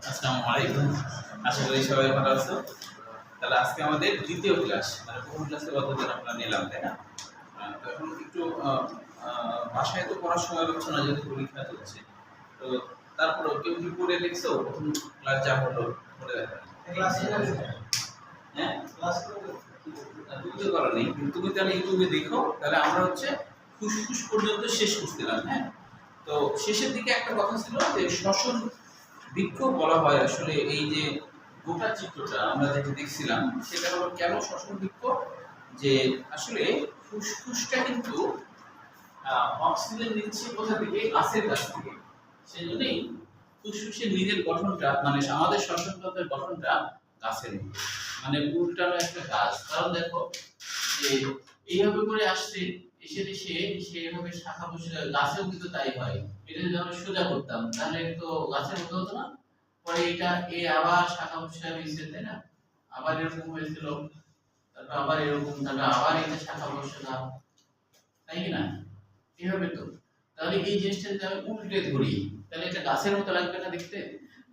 আসসালামু আলাইকুম। আশা করি সবাই ভালো আছো। তাহলে আজকে আমাদের দ্বিতীয় ক্লাস, মানে প্রথম ক্লাসে কতদিন আমরা নিলাম, তাই না? তো এখন একটু বাসায় তো পড়ার সময় হচ্ছে না, যেহেতু পরীক্ষা চলছে। তো তারপরেও কেউ কি পড়ে লিখছো? প্রথম ক্লাস যা হলো পড়ে দেখা। হ্যাঁ, তুমি তো করো নেই, কিন্তু তুমি তাহলে ইউটিউবে দেখো। তাহলে আমরা হচ্ছে ফুসফুস পর্যন্ত শেষ করছিলাম। হ্যাঁ, তো শেষের দিকে একটা কথা ছিল যে শ্বসন বৃক্ষ বলা হয়। আসলে এই যে গোটা চিত্রটা আমরা যেটা দেখছিলাম, সেটা হলো কেন শ্বসন বৃক্ষ, যে আসলে ফুসফুসটা কিন্তু অক্সিজেন নিচ্ছে কোথা থেকে? গাছের কাছ থেকে। সেই জন্যই ফুসফুসের নিজের গঠনটা, মানে আমাদের শ্বসন তন্ত্রের গঠনটা গাছের মতো, মানে উল্টানো একটা গাছ। কারণ দেখো যে এইভাবে করে আসছে, এসে এসে সেভাবে শাখা প্রশাখা, গাছেও কিন্তু তাই হয়। এটা যদি আমরা সোজা করতাম তাহলে তো গাছের মতো হতো না। পরে এটা আবার শাখা প্রশাখা হয়েছে, তাই না? আবার এরকম হয়েছিল, তারপর আবার এরকম, তারপর আবার এটা শাখা প্রশাখা, তাই কি না? এইভাবে তো। তাহলে এই জিনিসটা যদি আমি উল্টে ধরি, তাহলে এটা গাছের মতো লাগবে না দেখতে?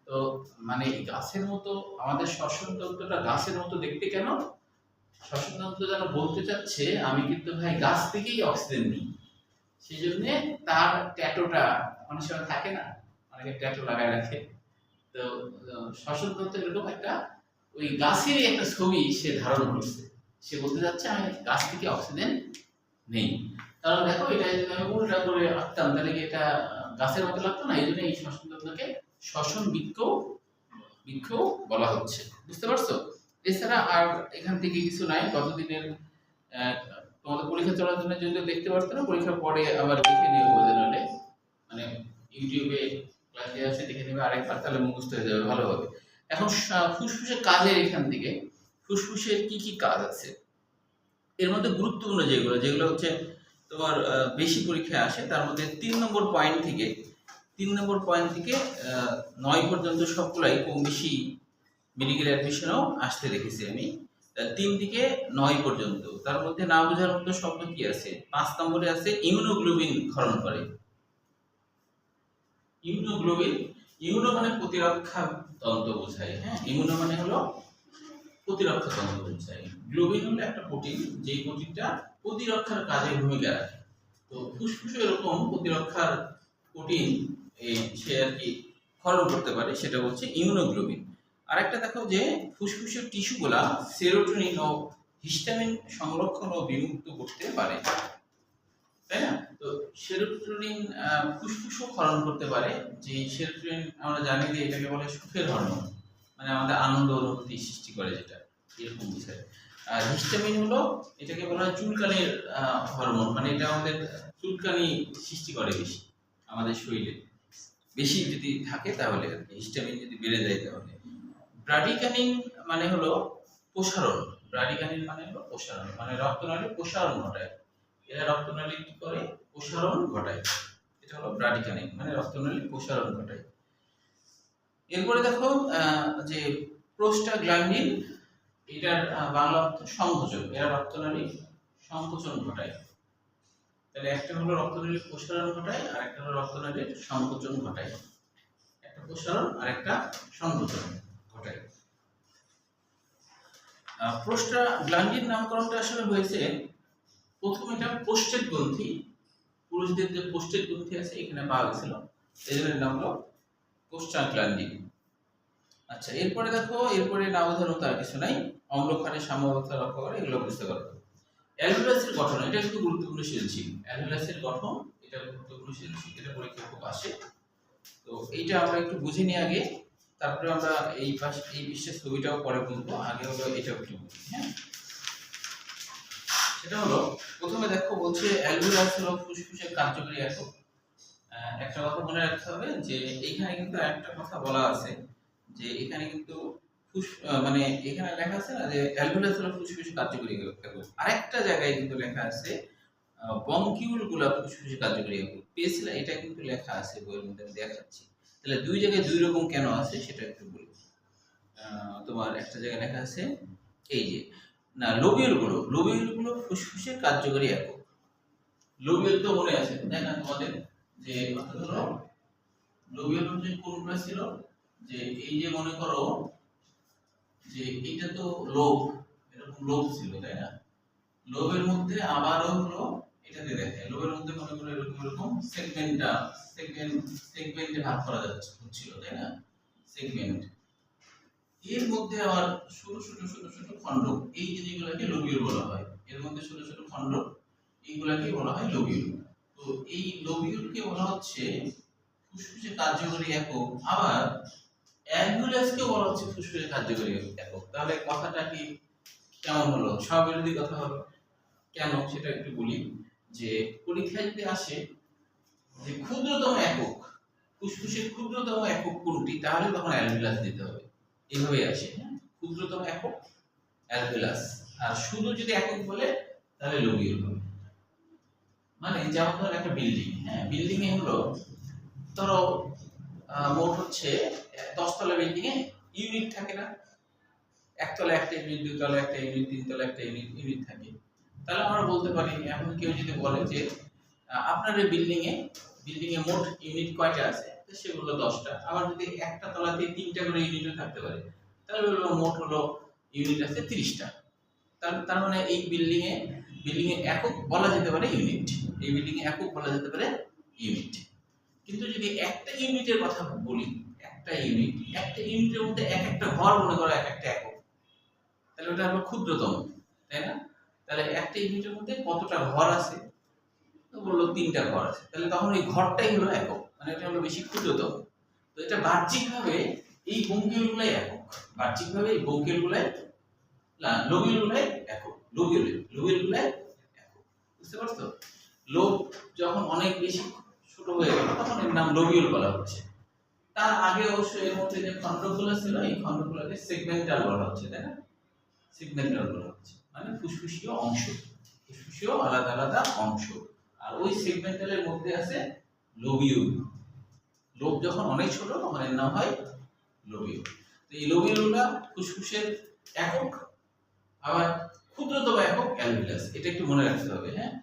তো মানে গাছের মতো আমাদের শ্বসন তন্ত্রটা গাছের মতো দেখতে কেন? শ্বসন তন্ত্র যেন বলতে চাচ্ছে আমি কিন্তু ভাই গাছ থেকেই অক্সিজেন নিই। সেই জন্য তার ট্যাটুটা অনেক সময় থাকে না, অনেকে ট্যাটু লাগায় রাখে। তো শ্বসন তন্ত্র এরকম একটা ওই গাছেরই একটা ছবি সে ধারণ করছে। সে বলতে চাচ্ছে আমি গাছ থেকে অক্সিজেন নেই। কারণ দেখো এটা যদি আমি উল্টা করে আঁকতাম তাহলে কি এটা গাছের মতো লাগতো না? এই জন্য এই শ্বসন তন্ত্রকে শ্বসন বৃক্ষ বলা হচ্ছে। বুঝতে পারছো? এছাড়া আর এখান থেকে কিছু নাই। গতদিনের তোমাদের পরীক্ষা চলার জন্য যদিও দেখতে পারতো না, পরীক্ষার পরে আবার দেখে নিও বোঝা হলে, মানে ইউটিউবে ক্লাস দেওয়া আছে, দেখে নেবে আরেকবার, তাহলে মুখস্থ হয়ে যাবে ভালোভাবে। এখন ফুসফুসের কাজের এখান থেকে ফুসফুসের কি কি কাজ আছে, এর মধ্যে গুরুত্বপূর্ণ যেগুলো হচ্ছে তোমার বেশি পরীক্ষায় আসে, তার মধ্যে 3 নম্বর পয়েন্ট থেকে 9 পর্যন্ত সবগুলাই কম বেশি মেডিকেল অ্যাডমিশনেও আসতে দেখেছি আমি। 3 থেকে 9 পর্যন্ত, তার মধ্যে না বোঝার মতো শব্দ কি আছে? 5 নম্বরে আছে ইমিউনোগ্লোবিন ক্ষরণ করে। ইমিউনোগ্লোবিন, ইমিউনো মানে প্রতিরক্ষা তন্ত্র বোঝায়। হ্যাঁ, ইমিউনো মানে হলো প্রতিরক্ষা তন্ত্র বোঝায়। গ্লোবিন হলো একটা প্রোটিন, যে প্রোটিনটা প্রতিরক্ষার কাজে ভূমিকা রাখে। তো ফুসফুসে এরকম প্রতিরক্ষার প্রোটিন সে আর কি ক্ষরণ করতে পারে, সেটা হচ্ছে ইমিউনোগ্লোবিন। আরেকটা দেখো যে ফুসফুসের টিস্যুগুলা সেরোটোনিন ও হিস্টামিন সংরক্ষণ ও বিমুক্ত করতে পারে, তাই না? তো সেরোটোনিন ফুসফুসও ক্ষরণ করতে পারে। যে সেরোটোনিন আমরা জানি যে এটাকে বলে সুখের হরমোন, মানে আমাদের আনন্দ অনুভূতি সৃষ্টি করে, যেটা এরকম বোঝায়। আর হিস্টামিন হলো এটাকে বলা হয় চুলকানির হরমোন, মানে এটা আমাদের চুলকানি সৃষ্টি করে বেশি আমাদের শরীরে, বেশি যদি থাকে তাহলে আর কি, হিস্টামিন যদি বেড়ে যায় তাহলে। ব্রাডিকানিন মানে হলো প্রসারণ, ব্রাডিকানিন মানে হলো প্রসারণ, মানে রক্তনালীর প্রসারণ ঘটায়। এরা রক্তনালী কি করে? প্রসারণ ঘটায়। এটা হলো ব্রাডিকানিন, মানে রক্তনালীর প্রসারণ ঘটায়। এরপরে দেখো যে প্রোস্টাগ্ল্যান্ডিন, এটার বাংলা অর্থ সংকোচন। এরা রক্তনালী সংকোচন ঘটায়। তাহলে একটা হলো রক্তনালীর প্রসারণ ঘটায়, আর একটা হলো রক্তনালীর সংকোচন ঘটায়। একটা প্রসারণ আর একটা সংকোচন ঘটায়। প্রোস্টাগ্ল্যান্ডিন নামকরণটা আসলে হয়েছে প্রথম, এটা পোস্টেট গ্রন্থি, পুরুষদের যে পোস্টেট গ্রন্থি আছে এখানে পাওয়া গেছিল, এই জন্য নাম হলো প্রোস্টাগ্ল্যান্ডিন। আচ্ছা, এরপরে দেখো, এরপরে না বোঝার মতো আর কিছু নাই। অম্লক্ষারের সাম্যাবস্থা রক্ষা করে, এগুলো বুঝতে পারবে। অ্যালভিওলাসের গঠন, এটা কিন্তু গুরুত্বপূর্ণ সৃজনশীল। অ্যালভিওলাসের গঠন এটা গুরুত্বপূর্ণ সৃজনশীল, এটা পরীক্ষা খুব আসে। তো এইটা আমরা একটু বুঝে নিই আগে, তারপরে আমরা এই পৃষ্ঠের ছবিটাও পরে বুঝবো। আগে হলো এটা একটু বুঝি। হ্যাঁ, সেটা হলো প্রথমে দেখো বলছে অ্যালভিওলাস হলো ফুসফুসের কার্যকরী একক। একটা কথা মনে রাখতে হবে যে এইখানে কিন্তু একটা কথা বলা আছে, যে এখানে কিন্তু মানে এখানে লেখা আছে না যে অ্যালভিওলাস হলো ফুসফুসের কার্যকরী একক। আরেকটা জায়গায় কিন্তু লেখা আছে বঙ্কিউল গুলা ফুসফুসের কার্যকরী একক। পেয়েছিলাম, এটা কিন্তু লেখা আছে বইয়ের মধ্যে, আমি দেখাচ্ছি। তাহলে দুই জায়গায় দুই রকম কেন আছে সেটা একটু বলি। তোমার একটা জায়গায় লেখা আছে এই যে না, লোবিউলগুলো ফুসফুসের কার্যকরী একক। লোবিউল তো মনে আছে তাই না তোমাদের, যে হলো লোবিউল হচ্ছে কোনগুলো ছিল, যে এই যে মনে করো যে এটা তো লোব, এরকম লোব ছিল তাই না, লোবের মধ্যে আবারও হলো এটাকে দেখে, লোবের মধ্যে মনে করো এরকম এরকম সেগমেন্টে ভাগ করা যাচ্ছে হচ্ছিল তাই না, সেগমেন্ট, এর মধ্যে আবার ছোট ছোট ছোট ছোট খণ্ড, এই জিনিসগুলোকে লোবিউল বলা হয়, এর মধ্যে ছোট ছোট খণ্ড, এইগুলাকে বলা হয় লোবিউল। তো এই লোবিউলকে বলা হচ্ছে ফুসফুসে কার্যকরী একক, আবার অ্যালভিওলাসকে বলা হচ্ছে ফুসফুসে কার্যকরী একক। তাহলে কথাটা কি কেমন হলো, স্ববিরোধী কথা হলো কেন সেটা একটু বলি। যে পরীক্ষায় যদি আসে যে ক্ষুদ্রতম একক, ফুসফুসের ক্ষুদ্রতম একক কোনটি, তাহলে তখন অ্যালভিওলাস দিতে হবে, এইভাবেই আসে। হ্যাঁ, ক্ষুদ্রতম একক অ্যালভিওলাস, আর শুধু যদি একক বলে তাহলে লোবিউল হবে। মানে যেমন ধর একটা বিল্ডিং, হ্যাঁ বিল্ডিং এ হলো ধরো মোট হচ্ছে 10 তলা বিল্ডিং এ ইউনিট থাকে না, একতলা একটা ইউনিট, দুই তলা একটা ইউনিট, তিন তলা একটা ইউনিট থাকে। তাহলে আমরা বলতে পারি, এখন কেউ যদি বলে যে আপনার এই বিল্ডিং এ মোট ইউনিট কয়টা আছে, তো সেগুলো 10টা, আবার যদি একটা তলাতে 3টা করে ইউনিটও থাকতে পারে, তাহলে বলবো মোট হলো ইউনিট আছে 30টা। তার মানে এই বিল্ডিং এ একক বলা যেতে পারে ইউনিট, এই বিল্ডিং এ একক বলা যেতে পারে ইউনিট। কিন্তু যদি একটা ইউনিটের কথা বলি, একটা ইউনিটের মধ্যে এক একটা ঘর মনে করো এক একটা একক, তাহলে ওটা হলো ক্ষুদ্রতম তাই না। তাহলে একটা ইউনিটের মধ্যে কতটা ঘর আছে, তো বললো 3টা ঘর আছে, তাহলে তখন এই ঘরটাই হলো একক, মানে এটা হলো বেশি ক্ষুদ্রতম। তো এটা বাহ্যিকভাবে এই বঙ্কিউলগুলাই একক, বাহ্যিকভাবে এই বঙ্কিউলগুলাই লোবিউলগুলাই একক, লোবিউলগুলাই একক, বুঝতে পারছো। লোব যখন অনেক বেশি ছোট হয়ে গেল তখন এর নাম লোবিউল বলা হচ্ছে। তার আগে অবশ্যই এর মধ্যে যে খণ্ডগুলো ছিল, এই খণ্ডগুলোকে সেগমেন্টাল বলা হচ্ছে তাই না, সেগমেন্টাল বলা হচ্ছে, মানে ফুসফুসীয় অংশ, ফুসফুসীয় আলাদা আলাদা অংশ, আর ওই সেগমেন্টালের মধ্যে আছে লোবিউল। লোব যখন অনেক ছোট তখন এর নাম হয় লোবিউল। তো এই লোবিউলগুলো ফুসফুসের একক, আবার ক্ষুদ্রতম একক অ্যালভিওলাস, এটা একটু মনে রাখতে হবে। হ্যাঁ,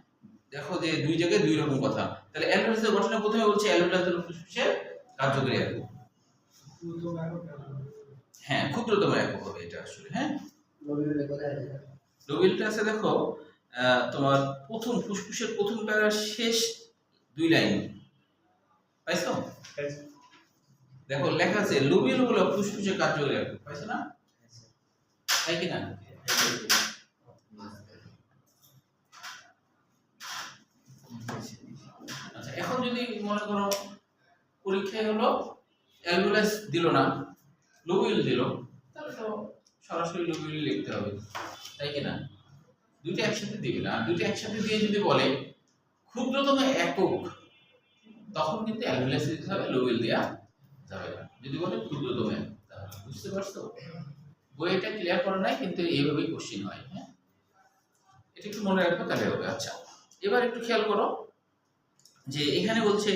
দেখো যে দুই জায়গায় দুই রকম কথা। তাহলে অ্যালভিওলাসের গঠনে প্রথমে বলছে অ্যালভিওলাস হলো ফুসফুসের কার্যকরী একক, হ্যাঁ ক্ষুদ্রতম একক হবে এটা আসলে। হ্যাঁ, লোবিউলটা আছে দেখো তোমার প্রথম ফুসফুসের প্রথম প্যারার শেষ 2 লাইন পাইছো, দেখো লেখা আছে লোবিউল হলো ফুসফুসের কার্যকরী একক, পাইছো না, তাই কি না। আচ্ছা, এখন যদি মনে করো পরীক্ষায় হলো অ্যালভিওলাস দিল না, লোবিউল দিল, তাহলে তো সরাসরি লোবিউল লিখতে হবে, তাই কি না। দুইটা একসাথে দিবে না, দুইটা একসাথে দিয়ে যদি বলে ক্ষুদ্রতম একক, তখন কিন্তু অ্যালভিওলাস দিতে হবে, লোবিউল দেয়া যাবে না। যদি বলে ক্ষুদ্রতম একক, তাহলে বুঝতে পারছো, বইটা ক্লিয়ার করা নাই কিন্তু এইভাবেই কোশ্চেন হয়। হ্যাঁ, এটা একটু মনে রাখবে তাহলে হবে। আচ্ছা, এবার একটু খেয়াল করো যে এখানে বলছে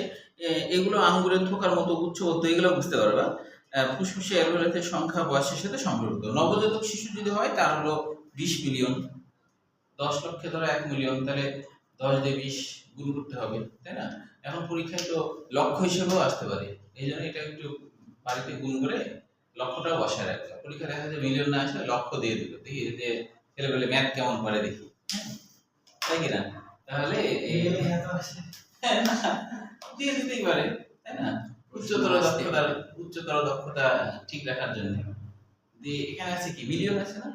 এগুলো আঙ্গুরের থোকার মতো উচ্চবদ্ধ, এগুলো বুঝতে পারবা। ফুসফুসে অ্যালভিওলাসের সংখ্যা বয়সের সাথে সম্পর্কিত। নবজাতক শিশু যদি হয় তার হলো 20 মিলিয়ন, 10 লক্ষে ধরো 1 মিলিয়ন, তাহলে 10 দিয়ে 20 গুণ করতে হবে তাই না। এখন পরীক্ষায় তো লক্ষ হিসেবেও আসতে পারে, এই জন্য এটা একটু বাড়িতে গুণ করে লক্ষটাও বসায় রাখবে। পরীক্ষা দেখা যায় মিলিয়ন না আসলে লক্ষ দিয়ে দিল, দেখি যে ছেলেবেলে ম্যাথ কেমন পারে দেখি, তাই কিনা। তাহলে দিয়ে দিতেই পারে তাই না, উচ্চতর দক্ষতা ঠিক রাখার জন্য। দিয়ে এখানে আছে কি মিলিয়ন আছে না,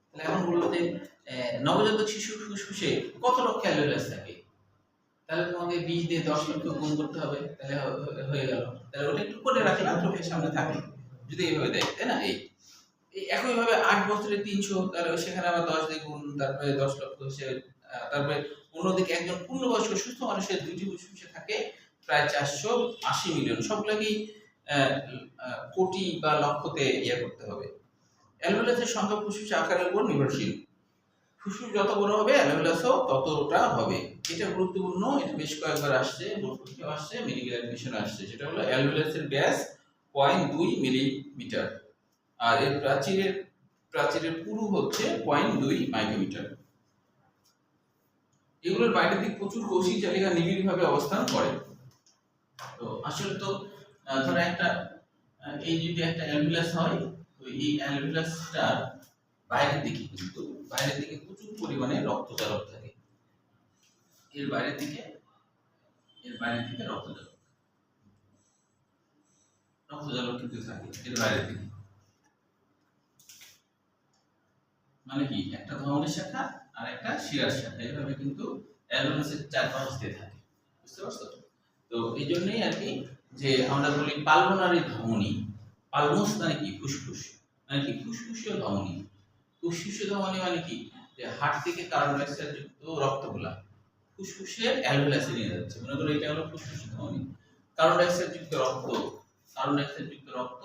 তাহলে এখন বললো যে নবজাতক শিশুর ফুসফুসে কত লক্ষ অ্যালভিওলাস থাকে, তাহলে তোমাকে 20 দিয়ে 10 লক্ষ গুণ করতে হবে, তাহলে হয়ে গেল। তাহলে ওটা একটু করে রাখলাম, চোখের সামনে থাকে যদি এইভাবে দেয় তাই না। এই একইভাবে 8 বছরে 300, তাহলে সেখানে আবার 10 দিয়ে গুণ, তারপরে 10 লক্ষ সে, তারপরে অন্যদিকে একজন পূর্ণবয়স্ক সুস্থ মানুষের দুইটি ফুসফুসে থাকে প্রায় 480 মিলিয়ন, সবগুলোকেই কোটি বা লক্ষতে ইয়ে করতে হবে। অ্যালভিওলাসের সংখ্যা ফুসফুসের আকারের উপর নির্ভরশীল, ফুসফুস যত বড় হবে অ্যালভিওলাসও ততটা হবে। এটা গুরুত্বপূর্ণ, এটা বেশ কয়েকবার আসছে, বোর্ড পরীক্ষায় আসছে, মেডিকেল অ্যাডমিশনে আসছে। সেটা হলো অ্যালভিওলাসের ব্যাস 0.2 মিলিমিটার, আর এর প্রাচীরের পুরু হচ্ছে 0.2 মাইক্রোমিটার। এগুলোর বাইরের দিক প্রচুর কৌশিক জালিকা নিবিড়ভাবে অবস্থান করে। তো আসলে তো ধরো একটা এই যদি একটা অ্যালভিউলাস হয়, তো এই অ্যালভিউলাসটার বাইরের দিকে প্রচুর পরিমাণে রক্তচালক থাকে। এর বাইরের দিকে রক্তচালক কিন্তু থাকে এর বাইরের দিকে। মানে কি, একটা ধমনী শাখা আর একটা শিরার শাখা, এইভাবে কিন্তু অ্যালভিউলাসের চারপাশ দিয়ে থাকে। বুঝতে পারছো? তো এই জন্যই আর কি যে আমরা বলি পালমোনারি ধমনী। পালমোস মানে কি, ফুসফুস, মানে কি ফুসফুসীয় ধমনী। ফুসফুসীয় ধমনী মানে কি, যে হার্ট থেকে কার্বন ডাই অক্সাইড যুক্ত রক্তগুলা ফুসফুসের অ্যালভিউলাসে নিয়ে যাচ্ছে। মনে করো এটা হলো ফুসফুসীয় ধমনী, কার্বন ডাই অক্সাইড যুক্ত রক্ত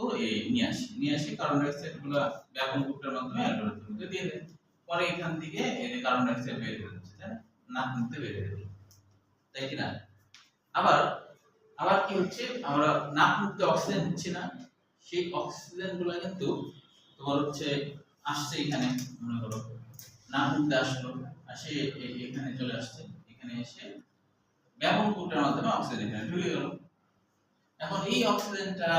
নিয়ে আসি কার্বন ডাই অক্সাইড গুলা ব্যাপন কূপের মাধ্যমে অ্যালভিউলাসের মধ্যে দিয়ে দেয়। পরে এখান থেকে এই যে কার্বন ডাই অক্সাইড বের হয়ে যাচ্ছে, তাই না, নাক মুখতে বের হয়ে যাচ্ছে, তাই কি না? আবার আবার কি হচ্ছে, আমরা নাক মুক্ত অক্সিজেন হচ্ছে না, সেই অক্সিজেন গুলো কিন্তু তোমার হচ্ছে আসছে এখানে, মনে করো নাক মুক্তে আসলো, আসে এখানে চলে আসছে, এখানে এসে ব্যাপন কূপের মাধ্যমে অক্সিজেন এখানে ঢুকে গেল। এখন এই অক্সিজেনটা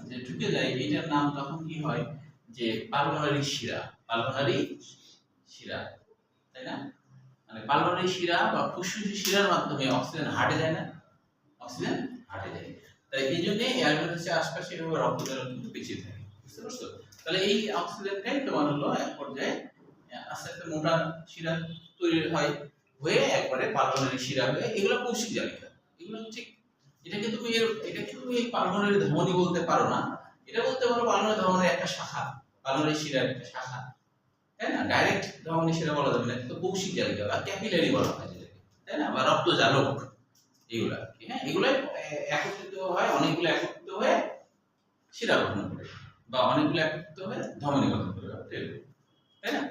যে ঢুকে যায়, এটার নাম তখন কি হয়, যে পালমোনারি শিরা, তাই না? মানে পালমোনারি শিরা বা ফুসফুসের শিরার মাধ্যমে অক্সিজেন হাঁটে যায় না, অক্সিজেন হাঁটে যায়। তাই এই জন্য অ্যালভিউলাসের আশপাশে এভাবে রক্তচালন কিন্তু পিছিয়ে থাকে। বুঝতে পারছো? তাহলে এই অক্সিজেনটাই তোমার হলো এক পর্যায়ে আস্তে আস্তে মোটা শিরা তৈরি হয়, হয়ে একবারে পালমোনারি শিরা হয়ে, এগুলো কৌশিক জালিকা। এগুলো ঠিক, এটাকে তুমি এই পালমোনারি ধমনী বলতে পারো না, এটা বলতে পারো পালমোনারি ধমনীর একটা শাখা, পালমোনারি শিরার একটা শাখা, তাই না? ডাইরেক্ট ধমনী শিরা বলা যাবে না, কিন্তু কৌশিক জালিকা বা ক্যাপিলারি বলা হয় যেটাকে, তাই না, বা রক্তজালক, এগুলা। হ্যাঁ, এগুলো একত্রিত হয়, অনেকগুলো একত্রিত হয়ে শিরা গঠন করে, বা অনেকগুলো একত্রিত হয়ে ধমনী গঠন করে, তাই না?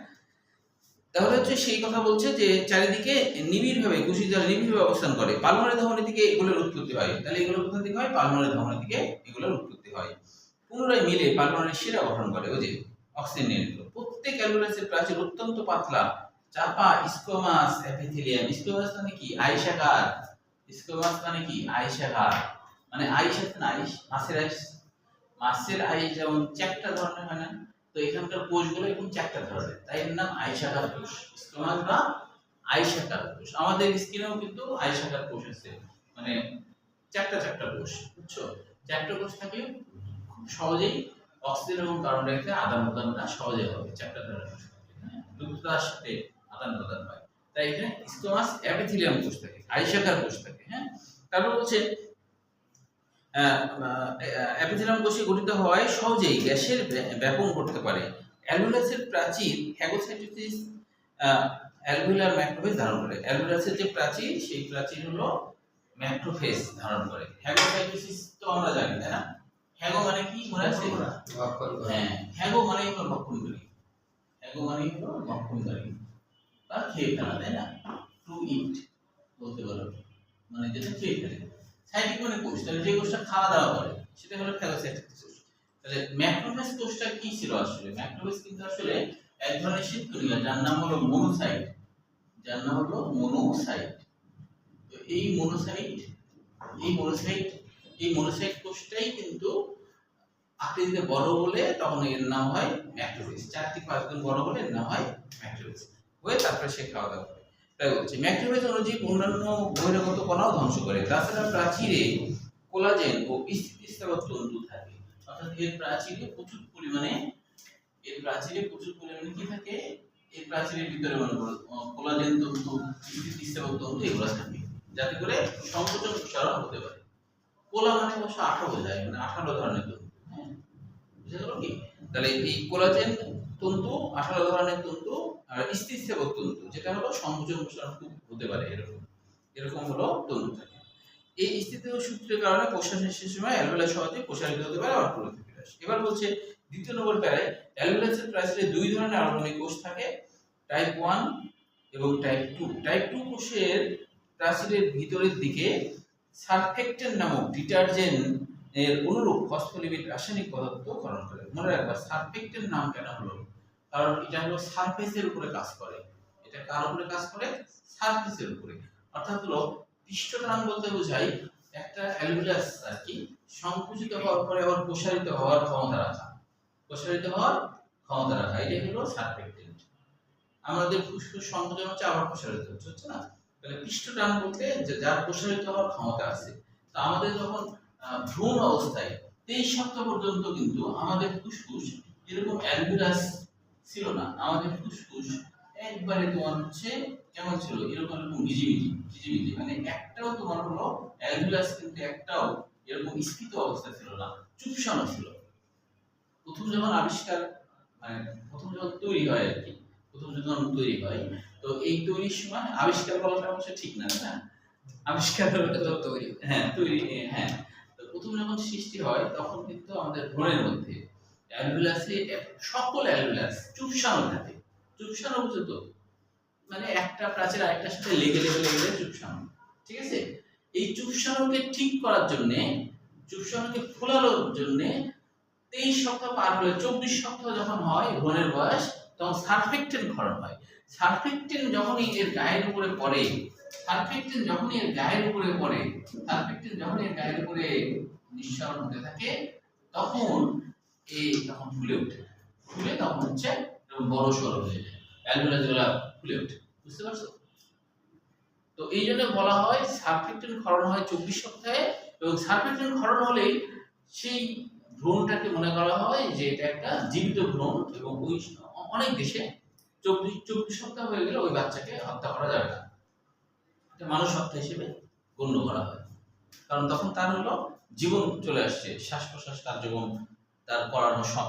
তাহলে হচ্ছে সেই কথা বলছে যে চারিদিকে নিবিড়ভাবে কোষিক জাল নিবিড়ভাবে অবস্থান করে, পালমোনারি ধমনী থেকে এগুলোর উৎপত্তি হয়। তাহলে এগুলো কোথা থেকে হয়? পালমোনারি ধমনী থেকে এগুলোর উৎপত্তি হয়। পুনরায় মিলে পালমোনারি শিরা গঠন করে, ওই যে অক্সিজেন নিয়ে নিল। প্রত্যেক অ্যালভিউলাসের প্রাচীর অত্যন্ত পাতলা, চাপা স্কোমাস এপিথেলিয়াম। স্কোমাস মানে কি, আয়সাকার। স্কোমাস মানে কি, আয়সাকার। মানে আইস আছে না, আইস, মাছের আইস যেমন চ্যাপ্টা ধরনের হয় না, তো এখানকার কোষগুলো এরকম চ্যাপ্টা ধরনের, তাই এর নাম আয়সাকার কোষ, স্কোমাস বা আয়সাকার কোষ। আমাদের স্কিনেও কিন্তু আয়সাকার কোষ আছে, মানে চ্যাপ্টা কোষ, বুঝছো? চ্যাপ্টা কোষ থাকলে খুব সহজেই অক্সিজেন এবং কার্বন ডাই অক্সাইড আদান প্রদানটা সহজে হবে, চ্যাপ্টা ধরনের কোষ থাকে, হ্যাঁ, দ্রুততার সাথে আদান প্রদান হয়। তাই এখানে স্কোমাস এপিথেলিয়াম কোষ থাকে, আয়সাকার কোষ থাকে। হ্যাঁ, তারপর হচ্ছে এপিথেলিয়াম কোষে গঠিত হওয়ায় সহজেই গ্যাসের ব্যাপন করতে পারে। অ্যালভিউলাসের প্রাচীর ফ্যাগোসাইটোসিস অ্যালভিউলার ম্যাক্রোফেজ ধারণ করে। অ্যালভিউলাসের যে প্রাচীর, সেই প্রাচীর হলো ম্যাক্রোফেজ ধারণ করে। ফ্যাগোসাইটোসিস তো আমরা জানি, তাই না? ফ্যাগো মানে কি, মনে আছে? হ্যাঁ, ফ্যাগো মানে হলো ভক্ষণকারী, ফ্যাগো মানে হলো ভক্ষণকারী বা খেয়ে ফেলা, তাই না? টু ইট বলতে পারো, মানে যেটা খেয়ে ফেলে। সাইটিক মানে কোষ, তাহলে যে কোষটা খাওয়া দাওয়া করে সেটা হলো ফ্যাগোসাইটিক কোষ। তাহলে ম্যাক্রোফেজ কোষটা কি ছিল আসলে? ম্যাক্রোফেজ কিন্তু আসলে এক ধরনের শীতকণিকা, যার নাম হলো মোনোসাইট, তো এই মোনোসাইট কোষটাই কিন্তু আকৃতিতে বড় বলে তখন এর নাম হয় ম্যাক্রোফেজ। 4 থেকে 5 গুণ বড় বলে এর নাম হয় ম্যাক্রোফেজ। হয়ে তারপরে সে খাওয়া দাওয়া করে। তাই বলছে ম্যাক্রোফেজ অণুজীব অন্যান্য বহিরাগত কণাও ধ্বংস করে। তাছাড়া প্রাচীরে কোলাজেন ও স্থিতিস্থাপক তন্তু থাকে, অর্থাৎ এর প্রাচীরে প্রচুর পরিমাণে কি থাকে? এর প্রাচীরের ভিতরে মনে করো কোলাজেন তন্তু, স্থিতিস্থাপক তন্তু এগুলো থাকে, যাতে করে সংকোচন প্রসারণ হতে পারে। কোলা মানে অবশ্য আঠা বোঝায়, মানে আঠালো ধরনের তন্তু। হ্যাঁ, বুঝা গেল কি? তাহলে এই কোলাজেন তন্তু, আঠালো ধরনের তন্তু, আর স্থিতিস্থাপক তন্তু যেটা হলো সংকোচন প্রসারণ খুব হতে পারে, এরকম হলো তন্তু থাকে। এই স্থিতিস্থাপক সূত্রের কারণে প্রশ্বাস নিঃশ্বাসের সময় অ্যালভিউলাস সহজে প্রসারিত হতে পারে, আর পুরো থেকে আসে। এবার বলছে দ্বিতীয় নম্বর প্যারায় অ্যালভিউলাসের প্রাচীরে দুই ধরনের আলবেনিক কোষ থাকে, টাইপ 1 এবং টাইপ 2। টাইপ 2 কোষের প্রাচীরের ভিতরের দিকে সারফেক্টেন্ট নামক ডিটারজেন্ট এর অনুরূপ ফসফোলিপিড রাসায়নিক পদার্থ ক্ষরণ করে। মনে রাখবা সারফেক্টেন্ট নাম কেন হলো, কারণ এটা হলো সারফেসের উপরে কাজ করে। এটা কার উপরে কাজ করে? সারফেসের উপরে। অর্থাৎ হলো পৃষ্ঠটান বলতে বোঝায় একটা অ্যালভিউলাস আর কি সংকুচিত হওয়ার পরে আবার প্রসারিত হওয়ার ক্ষমতা রাখা, প্রসারিত হওয়ার ক্ষমতা রাখা, এটাই হলো সারফেক্টেন্ট। আমাদের ফুসফুস সংকোচন হচ্ছে আবার প্রসারিত হচ্ছে না, তাহলে পৃষ্ঠটান বলতে যে যার প্রসারিত হওয়ার ক্ষমতা আছে। তো আমাদের যখন ভ্রূণ অবস্থায় 23 সপ্তাহ পর্যন্ত কিন্তু আমাদের ফুসফুস এরকম অ্যালভিউলাস ছিল না। আমাদের ফুসফুস একবারে তোমার হচ্ছে কেমন ছিল, এরকম এরকম ভিজিভিজি, মানে একটাও তোমার হলো অ্যালভিউলাস কিন্তু একটাও এরকম স্ফীত অবস্থা ছিল না, চুপসানো ছিল। প্রথম যখন আবিষ্কার মানে প্রথম যখন তৈরি হয় আর কি, প্রথম যখন তৈরি হয়, তো এই তৈরির সময় আবিষ্কার বলাটা অবশ্য ঠিক না, না আবিষ্কার তো তৈরি, হ্যাঁ তৈরি, হ্যাঁ। তো প্রথম যখন সৃষ্টি হয় তখন কিন্তু আমাদের ভ্রূণের মধ্যে অ্যালভিউলাসে সকল অ্যালভিউলাস চুপসানো থাকে। চুপসানো বুঝো তো, মানে একটা প্রাচীর আরেকটার সাথে লেগে চুপসানো, ঠিক আছে। এই চুপসানোকে ঠিক করার জন্য, চুপসানোকে খোলানোর জন্য 23 সপ্তাহ পার হলে 24 সপ্তাহ যখন হয় ভ্রূণের বয়স, তখন সারফেক্টেন্ট ক্ষরণ হয়। সারফেক্টেন্ট যখনই এর গায়ের উপরে পড়ে, সারফেক্টেন্ট যখনই এর গায়ের উপরে পড়ে, সারফেক্টেন্ট যখনই এর গায়ের উপরে নিঃসরণ হতে থাকে, তখন তখন ফুলে ওঠে, ফুলে তখন হচ্ছে বড় সড় হয়ে যায়, অ্যালভিউলাসগুলো ফুলে ওঠে, বুঝতে পারছো? তো এই জন্য বলা হয় সারফেক্টেন্ট ক্ষরণ হয় 24 সপ্তাহে, এবং সারফেক্টেন্ট ক্ষরণ হলেই সেই ভ্রূণটাকে মনে করা হয় যে এটা একটা জীবিত ভ্রূণ, এবং ওই অনেক দেশে 24 সপ্তাহ হয়ে গেলে ওই বাচ্চাকে হত্যা করা যাবে না, এটা মানুষ হত্যা হিসেবে গণ্য করা হয়। কারণ তখন তার হলো জীবন চলে আসছে, শ্বাস প্রশ্বাস কার্যক্রম তার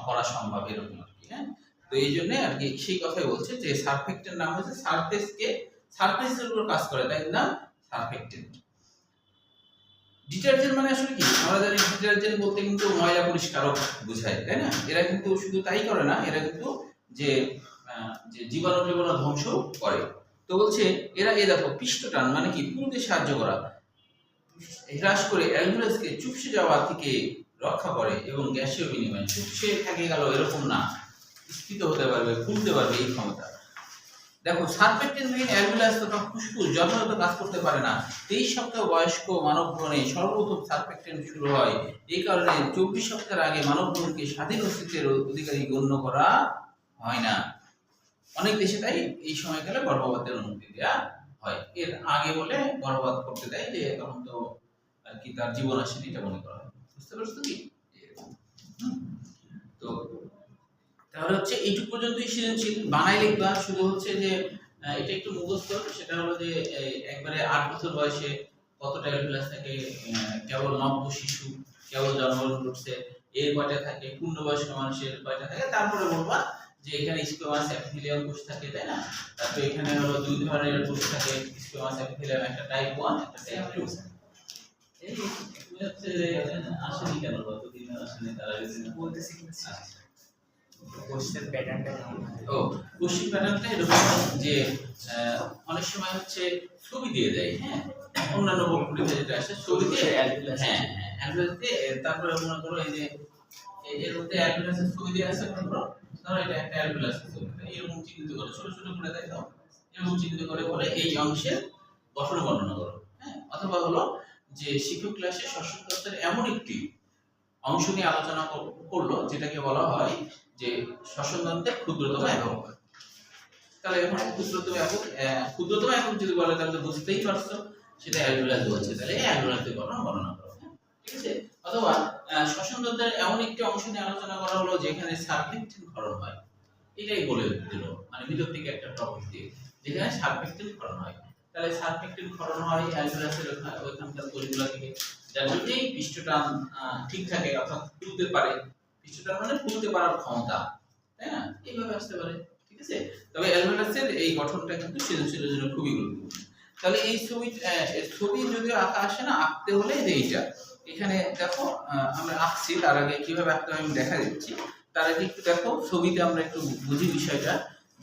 করা সম্ভব, এরকম আর কি। হ্যাঁ, তো এই জন্য আর কি সেই কথাই বলছে যে সারফেক্টেন্ট নাম হচ্ছে সারফেসের উপর কাজ করে, তাই না সারফেক্টেন্ট। ডিটারজেন্ট মানে আসলে কি, আমরা জানি ডিটারজেন্ট বলতে কিন্তু ময়লা পরিষ্কারক বোঝায়, তাই না? এরা কিন্তু শুধু তাই করে না, এরা কিন্তু যে জীবাণু ধ্বংস করে। তো বলছে এরা এই দেখো পৃষ্ঠটান মানে কি, পুরুতে সাহায্য করা, হ্রাস করে অ্যালভিউলাসকে চুপসে যাওয়া থেকে রক্ষা করে, এবং গ্যাসীয় বিনিময় চুপসে থেকে গেল এরকম না, স্ফীত হতে পারবে, ফুলতে পারবে, এই ক্ষমতা। দেখো সারফেক্টেন্টবিহীন অ্যালভিউলাস তথা ফুসফুস যথাযথ কাজ করতে পারে না। 23 সপ্তাহ বয়স্ক মানব ভ্রূণে সর্বপ্রথম সারফেক্টেন্ট শুরু হয়, এই কারণে 24 সপ্তাহের আগে মানব ভ্রূণকে স্বাধীন অস্তিত্বের অধিকারী গণ্য করা হয় না। অনেক দেশে তাই এই সময়কালে গর্ভপাতের অনুমতি দেওয়া হয়, এর আগে বলে গর্ভপাত করতে দেয় যে তখন তো আর কি তার জীবন আসেনি, এটা মনে করা হয়। বুঝতে পারছো কি? তো তাহলে হচ্ছে এইটুকু পর্যন্তই সৃজনশীল। বানাই লিখবা শুধু হচ্ছে যে এটা একটু মুখস্থ, সেটা হলো যে একবারে 8 বছর বয়সে কতটা অ্যালভিউলাস থাকে, কেবল নব্য শিশু কেবল জন্মগ্রহণ করছে এর কয়টা থাকে, পূর্ণবয়স্ক মানুষের কয়টা থাকে, তারপরে বলবা যে এখানে স্কোয়ামাস এপিথেলিয়াম কোষ থাকে, তাই না? তারপরে এখানে হলো দুই ধরনের কোষ থাকে, স্কোয়ামাস এপিথেলিয়াম, একটা টাইপ 1 একটা টাইপ 2। এই তুমি হচ্ছে আসেনি কেন, কতদিন আসেনি তারা বলতেছি কি কোশ্চেন প্যাটার্নটা কেমন? ও কোশ্চেন প্যাটার্নটা এরকম যে অনেক সময় হচ্ছে ছবি দিয়ে দেয়, হ্যাঁ, অন্যান্য বইগুলিতে যেটা আসে ছবি দিয়ে অ্যালভিউলাস, হ্যাঁ অ্যালভিউলাস দিয়ে, তারপরে মনে করো এই যে এর মধ্যে অ্যালভিউলাসের ছবি দিয়ে আছে, মনে করো ধরো এটা একটা অ্যালভিউলাসের ছবি, এরকম চিহ্নিত করে ছোট ছোট করে দেয়, দাও এরকম চিহ্নিত করে বলে এই অংশের গঠন বর্ণনা করো, হ্যাঁ। অথবা হলো যে শিক্ষক ক্লাসে ষষ্ঠ তত্ত্বের এমন একটি অংশ নিয়ে আলোচনা করলো যেটাকে বলা হয় যে শ্বসনতন্ত্রের ক্ষুদ্রতম একক। তাহলে এখন ক্ষুদ্রতম একক যদি বলে তাহলে তো বুঝতেই পারছো সেটা অ্যালভিউলাস বলছে, তাহলে এই অ্যালভিউলাসের গঠন বর্ণনা করো, ঠিক আছে। অথবা শ্বসনতন্ত্রের এমন একটি অংশ নিয়ে আলোচনা করা হলো যেখানে সারফেক্টেন্ট ক্ষরণ হয়, এটাই বলে দিল, মানে ভিতর থেকে একটা টপিক দিয়ে যেখানে সারফেক্টেন্ট ক্ষরণ হয়, তাহলে সারফেক্টেন্ট ক্ষরণ হয় অ্যালভিউলাসের ওইখানকার কোষগুলো থেকে, যার জন্যই পৃষ্ঠটান ঠিক থাকে, অর্থাৎ ফুলতে পারে, পৃষ্ঠটান মানে ফুলতে পারার ক্ষমতা, তাই না? এইভাবে আসতে পারে, ঠিক আছে। তবে অ্যালভিউলাসের এই গঠনটা কিন্তু সৃজনশীলের জন্য খুবই গুরুত্বপূর্ণ। তাহলে এই ছবি যদিও আঁকা আসে না, আঁকতে হলে যে এইটা এখানে দেখো আমরা আঁকছি, তার আগে কিভাবে আঁকতে হয় আমি দেখা দিচ্ছি। তার আগে একটু দেখো ছবিতে আমরা একটু বুঝি বিষয়টা,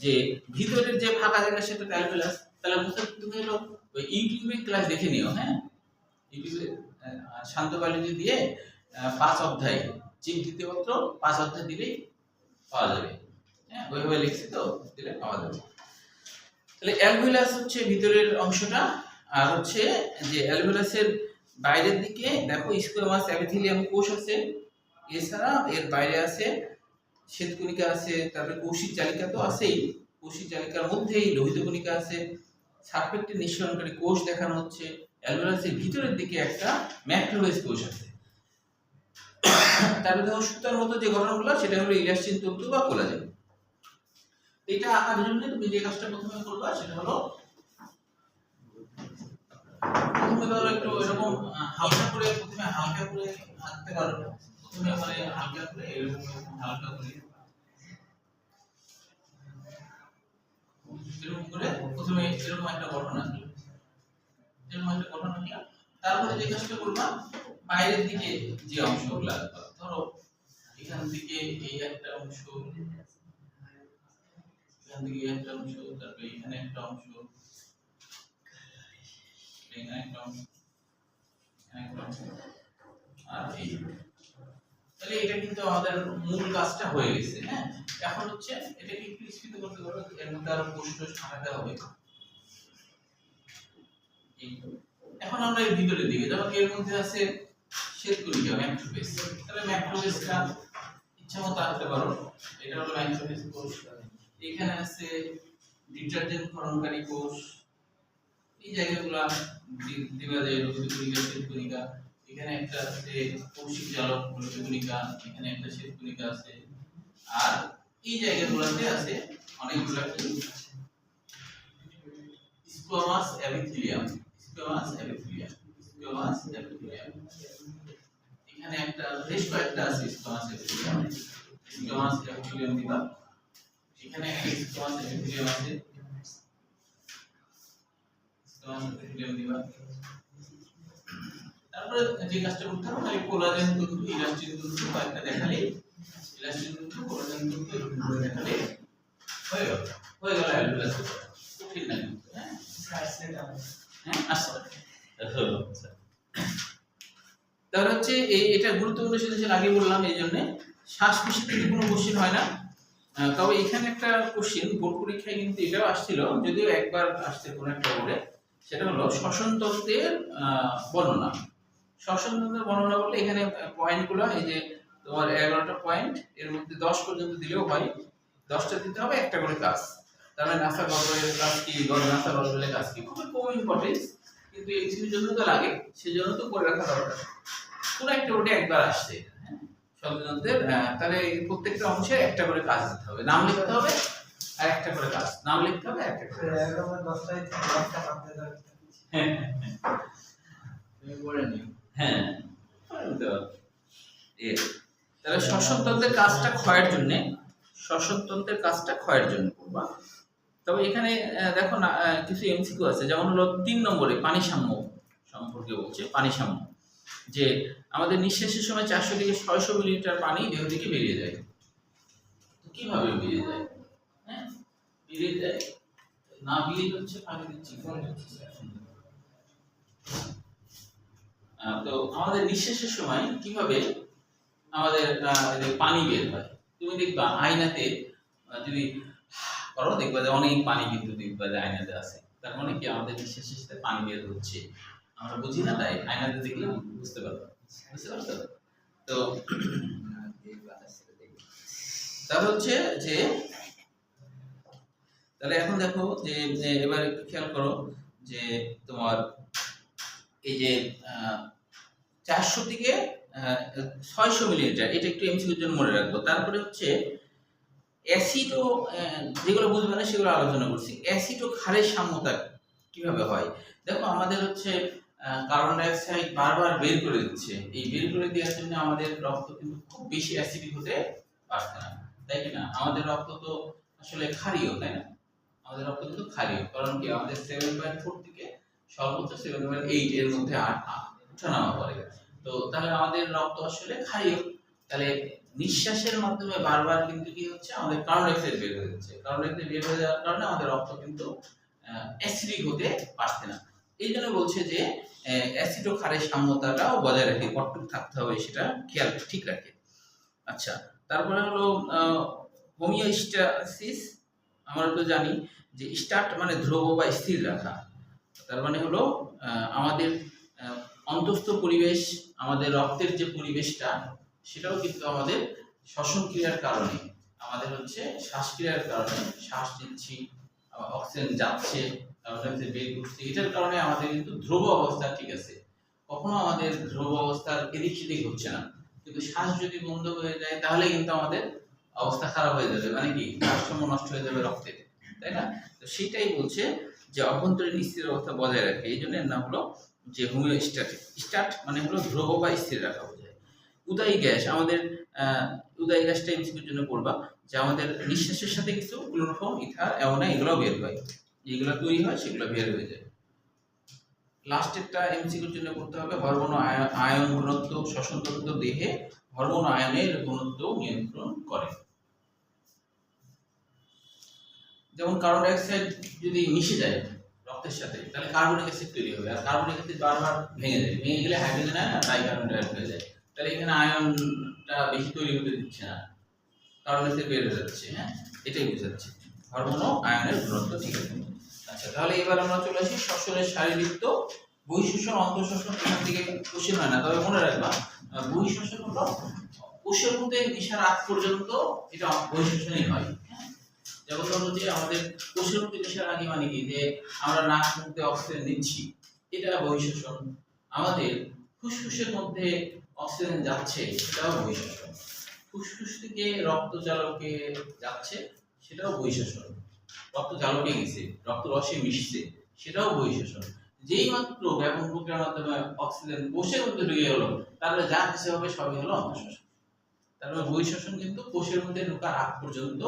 যে ভিতরের যে ফাঁকা জায়গা সেটা অ্যালভিউলাস। তাহলে তুমি হলো ওই ইউটিউবে ক্লাস দেখে নিও, হ্যাঁ, ইউটিউবে শান্ত বায়োলজি দিয়ে 5 অধ্যায় চিহ্নিত পত্র 5 অধ্যায় দিলেই পাওয়া যাবে, হ্যাঁ, ওইভাবে লিখছি তো, দিলে পাওয়া যাবে। তাহলে অ্যালভিউলাস হচ্ছে ভিতরের অংশটা, আর হচ্ছে যে অ্যালভিউলাসের বাইরের দিকে দেখো স্কোয়ামাস অ্যাপিথেলিয়াম কোষ আছে, এছাড়া এর বাইরে আছে শ্বেতকণিকা আছে, তারপরে কৌশিক জালিকা তো আছেই, কৌশিক জালিকার মধ্যেই লোহিত কণিকা আছে, সারফেক্টের নিঃসরণকারী কোষ দেখানো হচ্ছে, অ্যালভেওলাসের ভিতরের দিকে একটা ম্যাক্রোভেজ কোষ আছে। তারপরে দেখো সুতার মতো যে গঠনগুলো সেটা হলো ইলাস্টিন তন্তু বা কোলাজেন। এটা আঁকার জন্য তুমি যে কাজটা প্রথমে করবা সেটা হলো প্রথমে ধরো একটু এরকম হালকা করে আঁকতে পারো। প্রথমে মানে হালকা করে এরকম হালকা করে প্রথমে এরকম একটা গঠন আঁকলে, তারপরে যে কাজটা করবা বাইরের দিকে যে অংশগুলো আঁকবা, ধরো এখান থেকে এই একটা অংশ, এখান থেকে একটা অংশ, তারপরে এখানে একটা অংশ, এখানে একটা অংশ, এখানে একটা অংশ, আর এই। তাহলে এটা কিন্তু আমাদের মূল কাজটা হয়ে গেছে। হ্যাঁ, এখন হচ্ছে এটাকে একটু স্ফীত করতে হবে, এর মধ্যে আরো কোষটা ছাড়াতে হবে। এখন আমরা এর ভিতরের দিকে, যেমন এর মধ্যে আছে শ্বেতকণিকা ম্যাক্রোভেজ, তাহলে ম্যাক্রোভেজটা ইচ্ছা মতো আঁকতে পারো। এটা হলো ম্যাক্রোভেজ কোষ। এখানে আছে ডিটারজেন্ট ক্ষরণকারী কোষ, এই জায়গাগুলো দিবা যায় লোহিত কণিকা, শ্বেতকণিকা। এখানে একটা আছে কৌশিক জালক লোহিত কণিকা, এখানে একটা শ্বেতকণিকা আছে, আর এই জায়গাগুলোতে আছে অনেকগুলো স্কোয়ামাস অ্যাপিথেলিয়াম, এখানে একটা বেশ কয়েকটা আছে স্কোয়ামাস অ্যাপিথেলিয়াম দিবা। এখানে একটা স্কোয়ামাস অ্যাপিথেলিয়াম আছে, দিবা। তারপরে যে কাজটা করতে হবে খালি কোলাজেন তন্তু, ইলাস্টিন তন্তু কয়েকটা দেখালে, ইলাস্টিন তন্তু, কোলাজেন তন্তু দেখালে হয়ে গেল অ্যালভেওলাস। কঠিন না কিন্তু। হ্যাঁ আচ্ছা, তাহলে হচ্ছে এটা গুরুত্বপূর্ণ সেটা আগে বললাম, এই জন্য শ্বাস প্রশ্বাস থেকে কোনো কোশ্চেন হয় না। তবে এখানে একটা কোশ্চেন বোর্ড পরীক্ষায় কিন্তু এটাও আসছিল, যদিও একবার আসছে কোন একটা বোর্ডে, সেটা হলো শ্বসন তন্ত্রের বর্ণনা। শ্বসন তন্ত্রের বর্ণনা বলতে এখানে পয়েন্টগুলো এই যে তোমার 11টা পয়েন্ট, এর মধ্যে 10 পর্যন্ত দিলেও হয়, 10টা দিতে হবে, একটা করে কাজ। তার মানে নাসা গল্পের কাজ কি, নাসা গল্পের কাজ কি, খুবই কম ইম্পর্টেন্স, কিন্তু এমসিকিউর জন্য তো লাগে, সেজন্য তো করে রাখা দরকার। পুরো একটা বোর্ডে একবার আসছে শব্দযন্ত্রের, তাহলে প্রত্যেকটা অংশে একটা করে কাজ দিতে হবে, নাম লিখতে হবে আর একটা করে কাজ, নাম লিখতে হবে একটা করে। হ্যাঁ, তাহলে শ্বসনতন্ত্রের কাজটা ক্ষয়ের জন্য, শ্বসনতন্ত্রের কাজটা ক্ষয়ের জন্য করবা। তবে এখানে দেখো না কিছু এমসিকিউ আছে, যেমন হলো 3 নম্বরে পানি সাম্য সম্পর্কে বলছে। পানি সাম্য যে আমাদের নিঃশ্বাসের সময় 400 থেকে 600 মিলিলিটার পানি দেহ থেকে বেরিয়ে যায়। তো কিভাবে বেরিয়ে যায়? হ্যাঁ, বেরিয়ে যায় না, বেরিয়ে হচ্ছে পানি দিচ্ছি। তো আমাদের নিঃশ্বাসের সময় কিভাবে আমাদের পানি বের হয়, তুমি দেখবা আয়নাতে যদি করো দেখবা যে অনেক পানি কিন্তু দেখবা যে আয়নাতে আছে, তার মানে কি আমাদের নিঃশ্বাসের সাথে পানি বের হচ্ছে, আমরা বুঝি না, তাই আয়নাতে দেখলে বুঝতে পারবো। তো তাহলে হচ্ছে যে, তাহলে এখন দেখো যে এবার খেয়াল করো যে তোমার এই যে 400 থেকে 600 মিলিলিটার, এটা একটু এমসিকিউর জন্য মনে রাখবো। তারপরে হচ্ছে অ্যাসিড ও, যেগুলো বুঝবে না সেগুলো আলোচনা করছি। অ্যাসিড ও ক্ষারের সাম্যতা কিভাবে হয়? দেখো আমাদের হচ্ছে কার্বন ডাই অক্সাইড বারবার বের করে দিচ্ছে, এই বের করে দেওয়ার জন্য আমাদের রক্ত কিন্তু খুব বেশি অ্যাসিডিক হতে পারছে না, তাই কি না? আমাদের রক্ত তো আসলে ক্ষারীয়, তাই না? আমাদের রক্ত কিন্তু ক্ষারীয়, কারণ কি আমাদের 7.4 থেকে সর্বোচ্চ 7.8 এর মধ্যে ওঠানামা করে। তো তাহলে আমাদের রক্ত আসলে ক্ষারীয়, তাহলে নিঃশ্বাসের মাধ্যমে বারবার কিন্তু কি হচ্ছে, আমাদের কার্বন ডাই অক্সাইড বের হয়ে যাচ্ছে, কার্বন ডাই অক্সাইড বের হয়ে যাওয়ার কারণে আমাদের রক্ত কিন্তু অ্যাসিডিক হতে পারছে না। এই জন্য বলছে যে অ্যাসিড ও ক্ষারের সাম্যতাটাও বজায় রাখে, কতটুকু থাকতে হবে সেটা খেয়াল ঠিক রাখে। আচ্ছা, তারপরে হলো হোমিওস্ট্যাসিস। আমরা তো জানি যে স্টার্ট মানে ধ্রুব বা স্থির রাখা, তার মানে হলো আমাদের অন্তঃস্থ পরিবেশ, আমাদের রক্তের যে পরিবেশটা, সেটাও কিন্তু আমাদের শ্বসন ক্রিয়ার কারণে, আমাদের হচ্ছে শ্বাসক্রিয়ার কারণে, শ্বাস নিচ্ছি, অক্সিজেন যাচ্ছে, বের করছি, এটার কারণে আমাদের কিন্তু ধ্রুব অবস্থা ঠিক আছে, কখনো আমাদের ধ্রুব অবস্থার এদিক সেদিক হচ্ছে না। কিন্তু শ্বাস যদি বন্ধ হয়ে যায় তাহলে কিন্তু আমাদের অবস্থা খারাপ হয়ে যাবে, মানে কি ভারসাম্য নষ্ট হয়ে যাবে রক্তের, তাই না? তো সেটাই বলছে যে অভ্যন্তরীণ স্থির অবস্থা বজায় রাখে, এই জন্য এর নাম হলো যে হোমিওস্ট্যাটিক। স্ট্যাট মানে হলো ধ্রুব বা স্থির রাখা বোঝায়। উদাই গ্যাস, আমাদের উদাই গ্যাসটা এমসিকিউর জন্য পড়বা, যে আমাদের নিঃশ্বাসের সাথে কিছু ক্লোরোফর্ম, ইথার, অ্যামোনা এগুলো বের হয়, যেগুলো তৈরি হয় সেগুলো বের হয়ে যায়। লাস্টেরটা এমসিকিউর জন্য করতে হবে, হরমোন আয়ন ঘনত্ব, শ্বসন তন্ত্র দেহে হরমোন আয়নের ঘনত্ব নিয়ন্ত্রণ করে। যেমন কার্বন ডাইঅক্সাইড যদি মিশে যায় রক্তের সাথে তাহলে কার্বনিক অ্যাসিড তৈরি হবে, আর কার্বনিক অ্যাসিড বারবার ভেঙে যায়, ভেঙে গেলে হাইড্রোজেন আয়ন আর ডাইকার্বন ডাইঅক্সাইড হয়ে যায়, তাহলে এখানে আয়নটা বেশি তৈরি হতে দিচ্ছে না, কার্বন ডাইঅক্সাইড বের হয়ে যাচ্ছে। হ্যাঁ, এটাই বোঝাচ্ছে হরমোন ও আয়নের ঘনত্ব ঠিক আছে। আচ্ছা, তাহলে এবার আমরা চলে আসি শ্বসনের শারীরবৃত্ত। বহিঃশ্বসন, অন্তঃশ্বসন এখান থেকে কোশ্চেন হয় না, তবে মনে রাখবা বহিঃশ্বসন হলো কোষের মধ্যে মিশার আগ পর্যন্ত এটা বহিঃশ্বসনই হয়। যেমন ধরো যে আমাদের কোষের মধ্যে মিশার আগে মানে কি, যে আমরা নাক মুখ দিয়ে অক্সিজেন নিচ্ছি, এটা বহিঃশ্বসন। আমাদের ফুসফুসের মধ্যে অক্সিজেন যাচ্ছে, সেটাও বহিঃশ্বসন। ফুসফুস থেকে রক্তজালকে যাচ্ছে, সেটাও বহিঃশ্বসন। রক্তজালকে গেছে, রক্তরসে মিশছে, সেটাও বহিঃশ্বসন। যেই মাত্র ব্যাপন প্রক্রিয়ার মাধ্যমে অক্সিজেন কোষের মধ্যে ঢুকে গেল, তাহলে যা কিছু হবে সবই হলো অন্তঃশ্বসন। তারপরে বহিঃশ্বসন কিন্তু কোষের মধ্যে ঢোকার আগ পর্যন্ত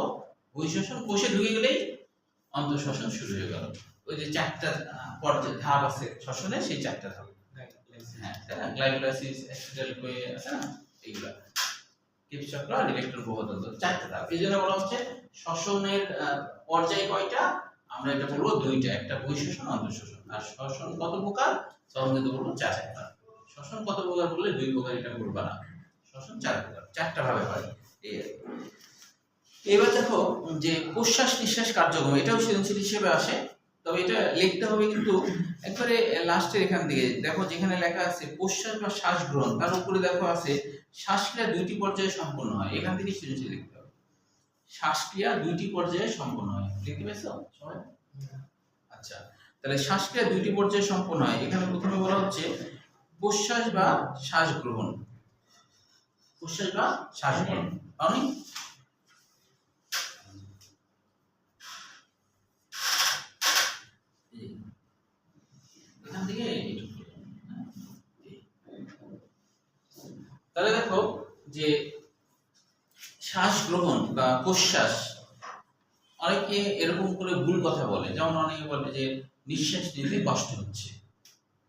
বহিঃশ্বসন, কোষে ঢুকে গেলেই অন্তঃশ্বসন শুরু হয়ে গেল। ওই যে চারটা পর্যায় ধাপ আছে শ্বসনে, সেই চারটা ধাপ, হ্যাঁ, গ্লাইকোলাইসিস, অ্যাসিটাইল কোয়ে আছে না, এইগুলা কিপস চক্র আর ইলেকট্রন প্রবাহতন্ত্র, চারটা ধাপ। এই জন্য বলা হচ্ছে শ্বসনের পর্যায় কয়টা, আমরা এটা বলবো দুইটা, একটা বহিঃশ্বসন, অন্তঃশ্বসন। আর শ্বসন কত প্রকার, তখন কিন্তু বলবো চার প্রকার। শ্বসন কত প্রকার বললে দুই প্রকার, এটা বলবা না, শ্বসন চার প্রকার, চারটা ভাবে হয়। এই এবার দেখো যে প্রশ্বাস নিঃশ্বাস কার্যক্রম, এটাও সৃজনশীল হিসেবে আসে, তবে এটা লিখতে হবে কিন্তু একবারে লাস্টের এখান থেকে দেখো, যেখানে লেখা আছে প্রশ্বাস বা শ্বাস গ্রহণ, তার উপরে দেখো আছে শ্বাসক্রিয়া দুইটি পর্যায়ে সম্পন্ন হয়, এখান থেকে সৃজনশীল লিখতে হবে। শ্বাসক্রিয়া দুইটি পর্যায়ে সম্পন্ন হয়, লিখতে পেরেছো সবাই? আচ্ছা, তাহলে শ্বাসক্রিয়া দুইটি পর্যায়ে সম্পন্ন হয়, এখানে প্রথমে বলা হচ্ছে প্রশ্বাস বা শ্বাস গ্রহণ। প্রশ্বাস বা শ্বাস গ্রহণ আমি তাহলে দেখো যে শ্বাস গ্রহণ বা প্রশ্বাস, অনেকে এরকম করে ভুল কথা বলে, যেমন অনেকে বলে যে নিঃশ্বাস নিতে কষ্ট হচ্ছে,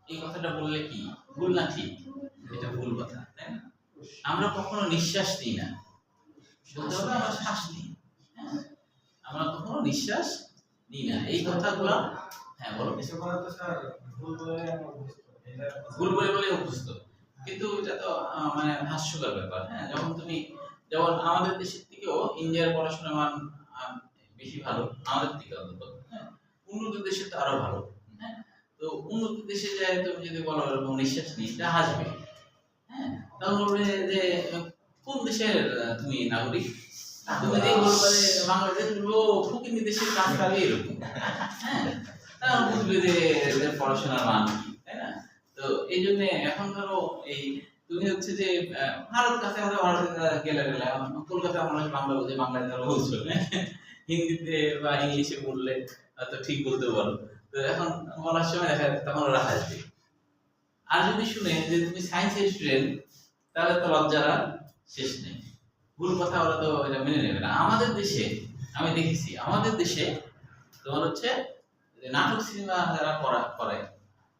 এই কথাটা বললে কি ভুল না ঠিক? এটা ভুল কথা, তাই না? আমরা কখনো নিঃশ্বাস নিই না, বলতে হবে আমরা শ্বাস নিই। হ্যাঁ, আমরা কখনো নিঃশ্বাস নিই না, এই কথাগুলো। হ্যাঁ বলো। ভুল বলে বলে অভ্যস্ত, কিন্তু এটা তো মানে হাস্যকর ব্যাপার। হ্যাঁ, যেমন আমাদের দেশের থেকেও ইন্ডিয়ার পড়াশোনার মান বেশি ভালো, আমাদের থেকে অন্তত। হ্যাঁ, উন্নত দেশে তো আরো ভালো। হ্যাঁ, তো উন্নত দেশে যায় তুমি যদি বলো এরকম নিঃশ্বাস নিই, এটা হাসবে। হ্যাঁ, তাহলে বলবে যে কোন দেশের তুমি নাগরিক, তুমি যে বলবে বাংলাদেশ, বলবো ফকিনি দেশের কাজ কালে এরকম। হ্যাঁ, তাহলে বুঝবে যে পড়াশোনার মান কি, তাই না? তো এই জন্য এখন ধরো এই তুমি হচ্ছে যে ভারত কাছে আমরা গেলে কলকাতা মানুষ বাংলা বোঝে, বাংলায় ধরো বলছো, হিন্দিতে বা ইংলিশে বললে তো ঠিক বলতে পারো। তো এখন বলার সময় দেখা যাচ্ছে তখন ওরা হাসবে। আর যদি শুনে যে তুমি সায়েন্সের স্টুডেন্ট, তাহলে তো লজ্জার শেষ নেই, ভুল কথা ওরা তো এটা মেনে নেবে না। আমাদের দেশে আমি দেখেছি, আমাদের দেশে তোমার হচ্ছে নাটক সিনেমা যারা করায়,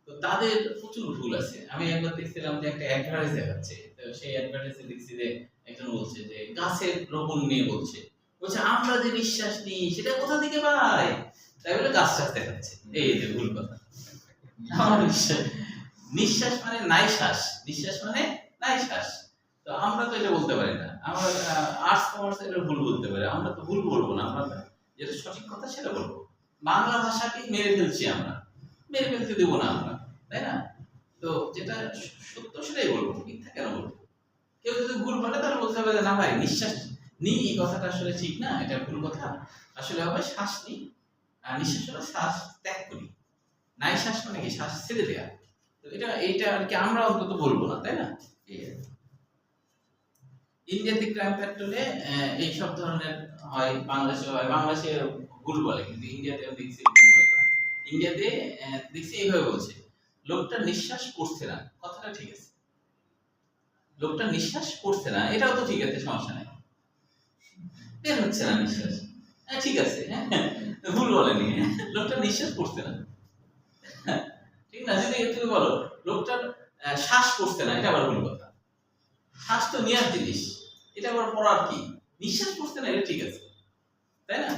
তো তাদের প্রচুর ভুল আছে। আমি একবার দেখছিলাম যে একটা অ্যাডভার্টাইজ দেখাচ্ছে, তো সেই অ্যাডভার্টাইজে দেখছি যে একজন বলছে যে গাছের রোপণ নিয়ে বলছে আমরা যে নিঃশ্বাস নিই সেটা কোথা থেকে পাই, তাই বলে গাছ চাষ দেখাচ্ছে। এই যে ভুল কথা। আমার নিঃশ্বাস মানে নাই শ্বাস, নিঃশ্বাস মানে নাই শ্বাস। তো আমরা তো এটা বলতে পারি না, আমরা আর্টস কমার্স এটা ভুল বলতে পারি, আমরা তো ভুল বলবো না, আমরা যেটা সঠিক কথা সেটা বলবো। বাংলা ভাষাকে মেরে ফেলছি আমরা, মেরে ফেলতে দেবো না আমরা, তাই না? তো যেটা সত্য সেটাই বলবো, মিথ্যা কেন বলবো? কেউ যদি ভুল বলে তাহলে বলতে হবে যে না ভাই নিঃশ্বাস নিই, এই কথাটা আসলে ঠিক না, এটা ভুল কথা। আসলে হবে শ্বাস নিই আর নিঃশ্বাস হলে শ্বাস ত্যাগ করি। নাই শ্বাস মানে কি? শ্বাস ছেড়ে দেয়া। তো এইটা আর কি আমরা অন্তত বলবো না, তাই না? এই আর কি। ইন্ডিয়াতে ক্রাইম পেট্রোলে এইসব ধরনের হয়, বাংলাদেশে হয়। বাংলাদেশে ভুল বলে, কিন্তু ইন্ডিয়াতে আমি দেখছি ভুল বলে না। ইন্ডিয়াতে দেখছি এইভাবে বলছে, লোকটা নিঃশ্বাস পড়ছে না, কথাটা ঠিক আছে। লোকটা নিঃশ্বাস পড়ছে না, এটাও তো ঠিক আছে, সমস্যা নাই। বের হচ্ছে না নিঃশ্বাস, হ্যাঁ ঠিক আছে, হ্যাঁ ভুল বলেনি, লোকটা নিঃশ্বাস পড়ছে না, ঠিক না? যদি তুমি বলো লোকটার শ্বাস পড়ছে না, এটা আবার ভুল কথা। শ্বাস তো নেওয়ার জিনিস, এটা আবার পড়ার কি? নিঃশ্বাস পড়ছে না, এটা ঠিক আছে, তাই না?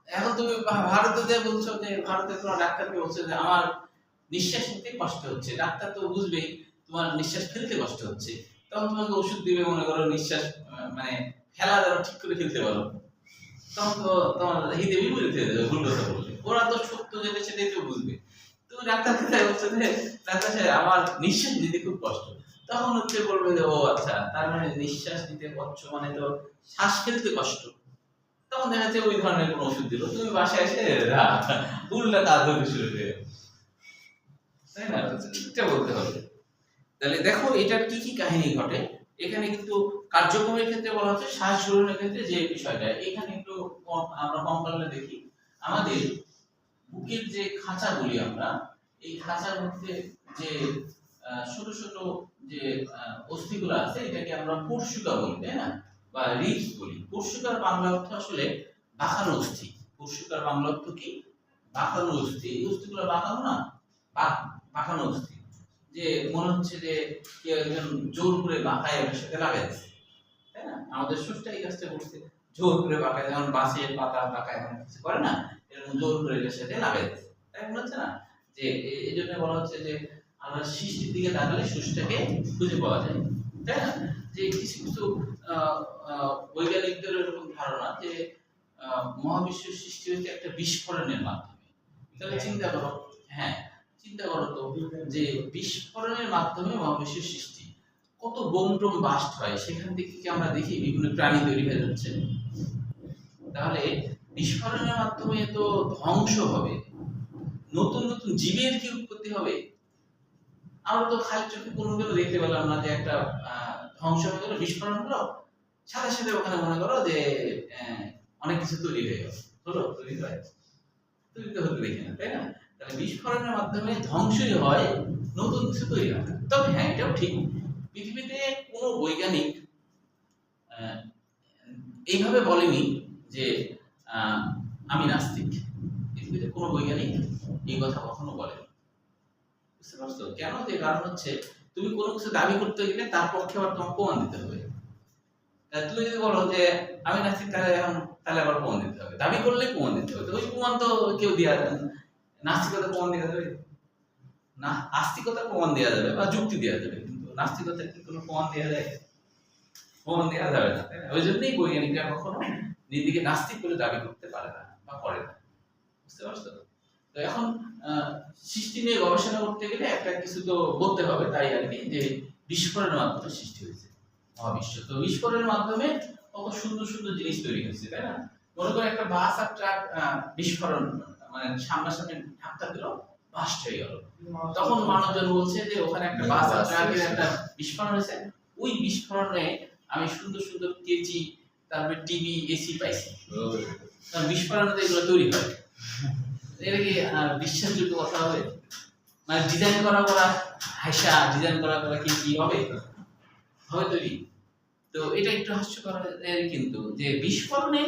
এখন তুমি ভারতে যে বলছো যে ভারতের কোনো ডাক্তারকে বলছো যে আমার নিঃশ্বাস নিতে কষ্ট হচ্ছে, ডাক্তার তো বুঝবেই তোমার নিঃশ্বাস ফেলতে কষ্ট হচ্ছে, তখন তোমাকে ওষুধ দিবে, মনে করো নিঃশ্বাস মানে ফেলা যেন ঠিক করে ফেলতে পারো, তখন তো তোমার হিতে বিপরীত হয়ে যাবে ভুল কথা বললে। ওরা তো সত্য যেটা সেটাই তো বুঝবে। তুমি ডাক্তারকে তাই বলছো যে ডাক্তার সাহেব আমার নিঃশ্বাস নিতে খুব কষ্ট, তখন হচ্ছে বলবে যে ও আচ্ছা, তার মানে নিঃশ্বাস নিতে কষ্ট মানে তো শ্বাস ফেলতে কষ্ট। তখন দেখা যাচ্ছে ওই ধরনের কোনো ওষুধ দিল, তুমি বাসায় এসে উল্টা কাজ হতে শুরু হয়ে গেল, তাই না? এটা বলতে হবে। তাহলে দেখো এটার কি কি কাহিনী ঘটে। এখানে কিন্তু কার্যক্রমের ক্ষেত্রে বলা হচ্ছে, শ্বাস গ্রহণের ক্ষেত্রে যে বিষয়টা এখানে একটু আমরা কম্পারলে দেখি, আমাদের বুকের যে খাঁচা বলি আমরা, এই খাঁচার মধ্যে যে ছোট ছোট যে অস্থিগুলো আছে, এটাকে আমরা পরশুকা বলি, তাই না? বা রিবস বলি। পরশুকার বাংলা অর্থ আসলে বাঁকানো অস্থি। পরশুকার বাংলা অর্থ কি? বাঁকানো অস্থি। এই অস্থিগুলো বাঁকানো না, বাঁকানো অস্থি, যে মনে হচ্ছে যে কেউ একজন জোর করে বাঁকায় ওটার সাথে লাগাইছে, তাই না? আমাদের সুষ্টা এই কাজটা করছে, জোর করে বাঁকায়, যেমন বাঁশের পাতা বাঁকায় এমন কিছু করে না, এরকম জোর করে এটার সাথে লাগাইছে, তাই মনে হচ্ছে না? যে এই জন্য বলা হচ্ছে যে আমরা সৃষ্টির দিকে তাকালে সুষ্টাকে খুঁজে পাওয়া যায়, তাই না? যে কিছু কিছু বৈজ্ঞানিকদের এরকম ধারণা যে মহাবিশ্বের সৃষ্টি হচ্ছে একটা বিস্ফোরণের মাধ্যমে। তাহলে চিন্তা করো, হ্যাঁ চিন্তা করো তো, যে বিস্ফোরণের মাধ্যমে মহাবিশ্বের সৃষ্টি, কত বোম টোম বাস্ট হয়, সেখান থেকে কি আমরা দেখি বিভিন্ন প্রাণী তৈরি হয়ে যাচ্ছে? তাহলে বিস্ফোরণের মাধ্যমে তো ধ্বংস হবে, নতুন নতুন জীবের কি উৎপত্তি হবে? আমরা তো খালি চোখে কোনোদিনও দেখতে পেলাম না যে একটা ধ্বংস হয়ে গেল, বিস্ফোরণ হলো, সাথে সাথে ওখানে মনে করো যে অনেক কিছু তৈরি হয়ে গেল, হলো তৈরি হয়, তৈরি তো হতে দেখি না, তাই না? তাহলে বিস্ফোরণের মাধ্যমে ধ্বংসই হয়, নতুন কিছু তৈরি হয় না। তবে হ্যাঁ এটাও ঠিক, পৃথিবীতে কোনো বৈজ্ঞানিক এইভাবে বলেনি যে আমি নাস্তিক। পৃথিবীতে কোনো বৈজ্ঞানিক এই কথা কখনো বলেনি, বুঝতে পারছো? কেন? যে কারণ হচ্ছে তুমি কোনো কিছু দাবি করতে গেলে তার পক্ষে আবার তোমাকে প্রমাণ দিতে হবে। তুমি যদি বলো যে আমি নাস্তিক, তাহলে আবার প্রমাণ দিতে হবে, দাবি করলে প্রমাণ দিতে হবে। তো ওই প্রমাণ তো কেউ দেওয়া যাবে না। নাস্তিকতা প্রমাণ দেওয়া যাবে না, আস্তিকতার প্রমাণ দেওয়া যাবে বা যুক্তি দেওয়া যাবে, কিন্তু নাস্তিকতার কি কোনো প্রমাণ দেওয়া যায়? প্রমাণ দেওয়া যাবে না, তাই না? ওই জন্যই বৈজ্ঞানিকরা কখনো নিজেকে নাস্তিক বলে দাবি করতে পারে না বা করে না, বুঝতে পারছো? তো এখন সৃষ্টি নিয়ে গবেষণা করতে গেলে একটা কিছু তো বলতে হবে, তাই আর কি, যে বিস্ফোরণের মাধ্যমে সৃষ্টি হয়েছে মহাবিশ্ব। তো বিস্ফোরণের মাধ্যমে কত সুন্দর সুন্দর জিনিস তৈরি হয়েছে, তাই না? মনে করো একটা বাস আর ট্রাক বিস্ফোরণ, মানে সামনাসামনি ধাক্কা দিল, বাস্ট হয়ে গেল, তখন মানুষজন বলছে যে ওখানে একটা বাস আর ট্রাকের একটা বিস্ফোরণ হয়েছে, ওই বিস্ফোরণে আমি সুন্দর সুন্দর কেচি, তারপরে টিভি, এসি পাইছি। কারণ বিস্ফোরণে এগুলো তৈরি হয়, এটা কি বিশ্বাসযোগ্য কথা হবে? মানে ডিজাইন করা করা হাসা, ডিজাইন করা করা কি হবে? হবে তৈরি? তো এটা একটু হাস্যকর, কিন্তু যে বিস্ফোরণে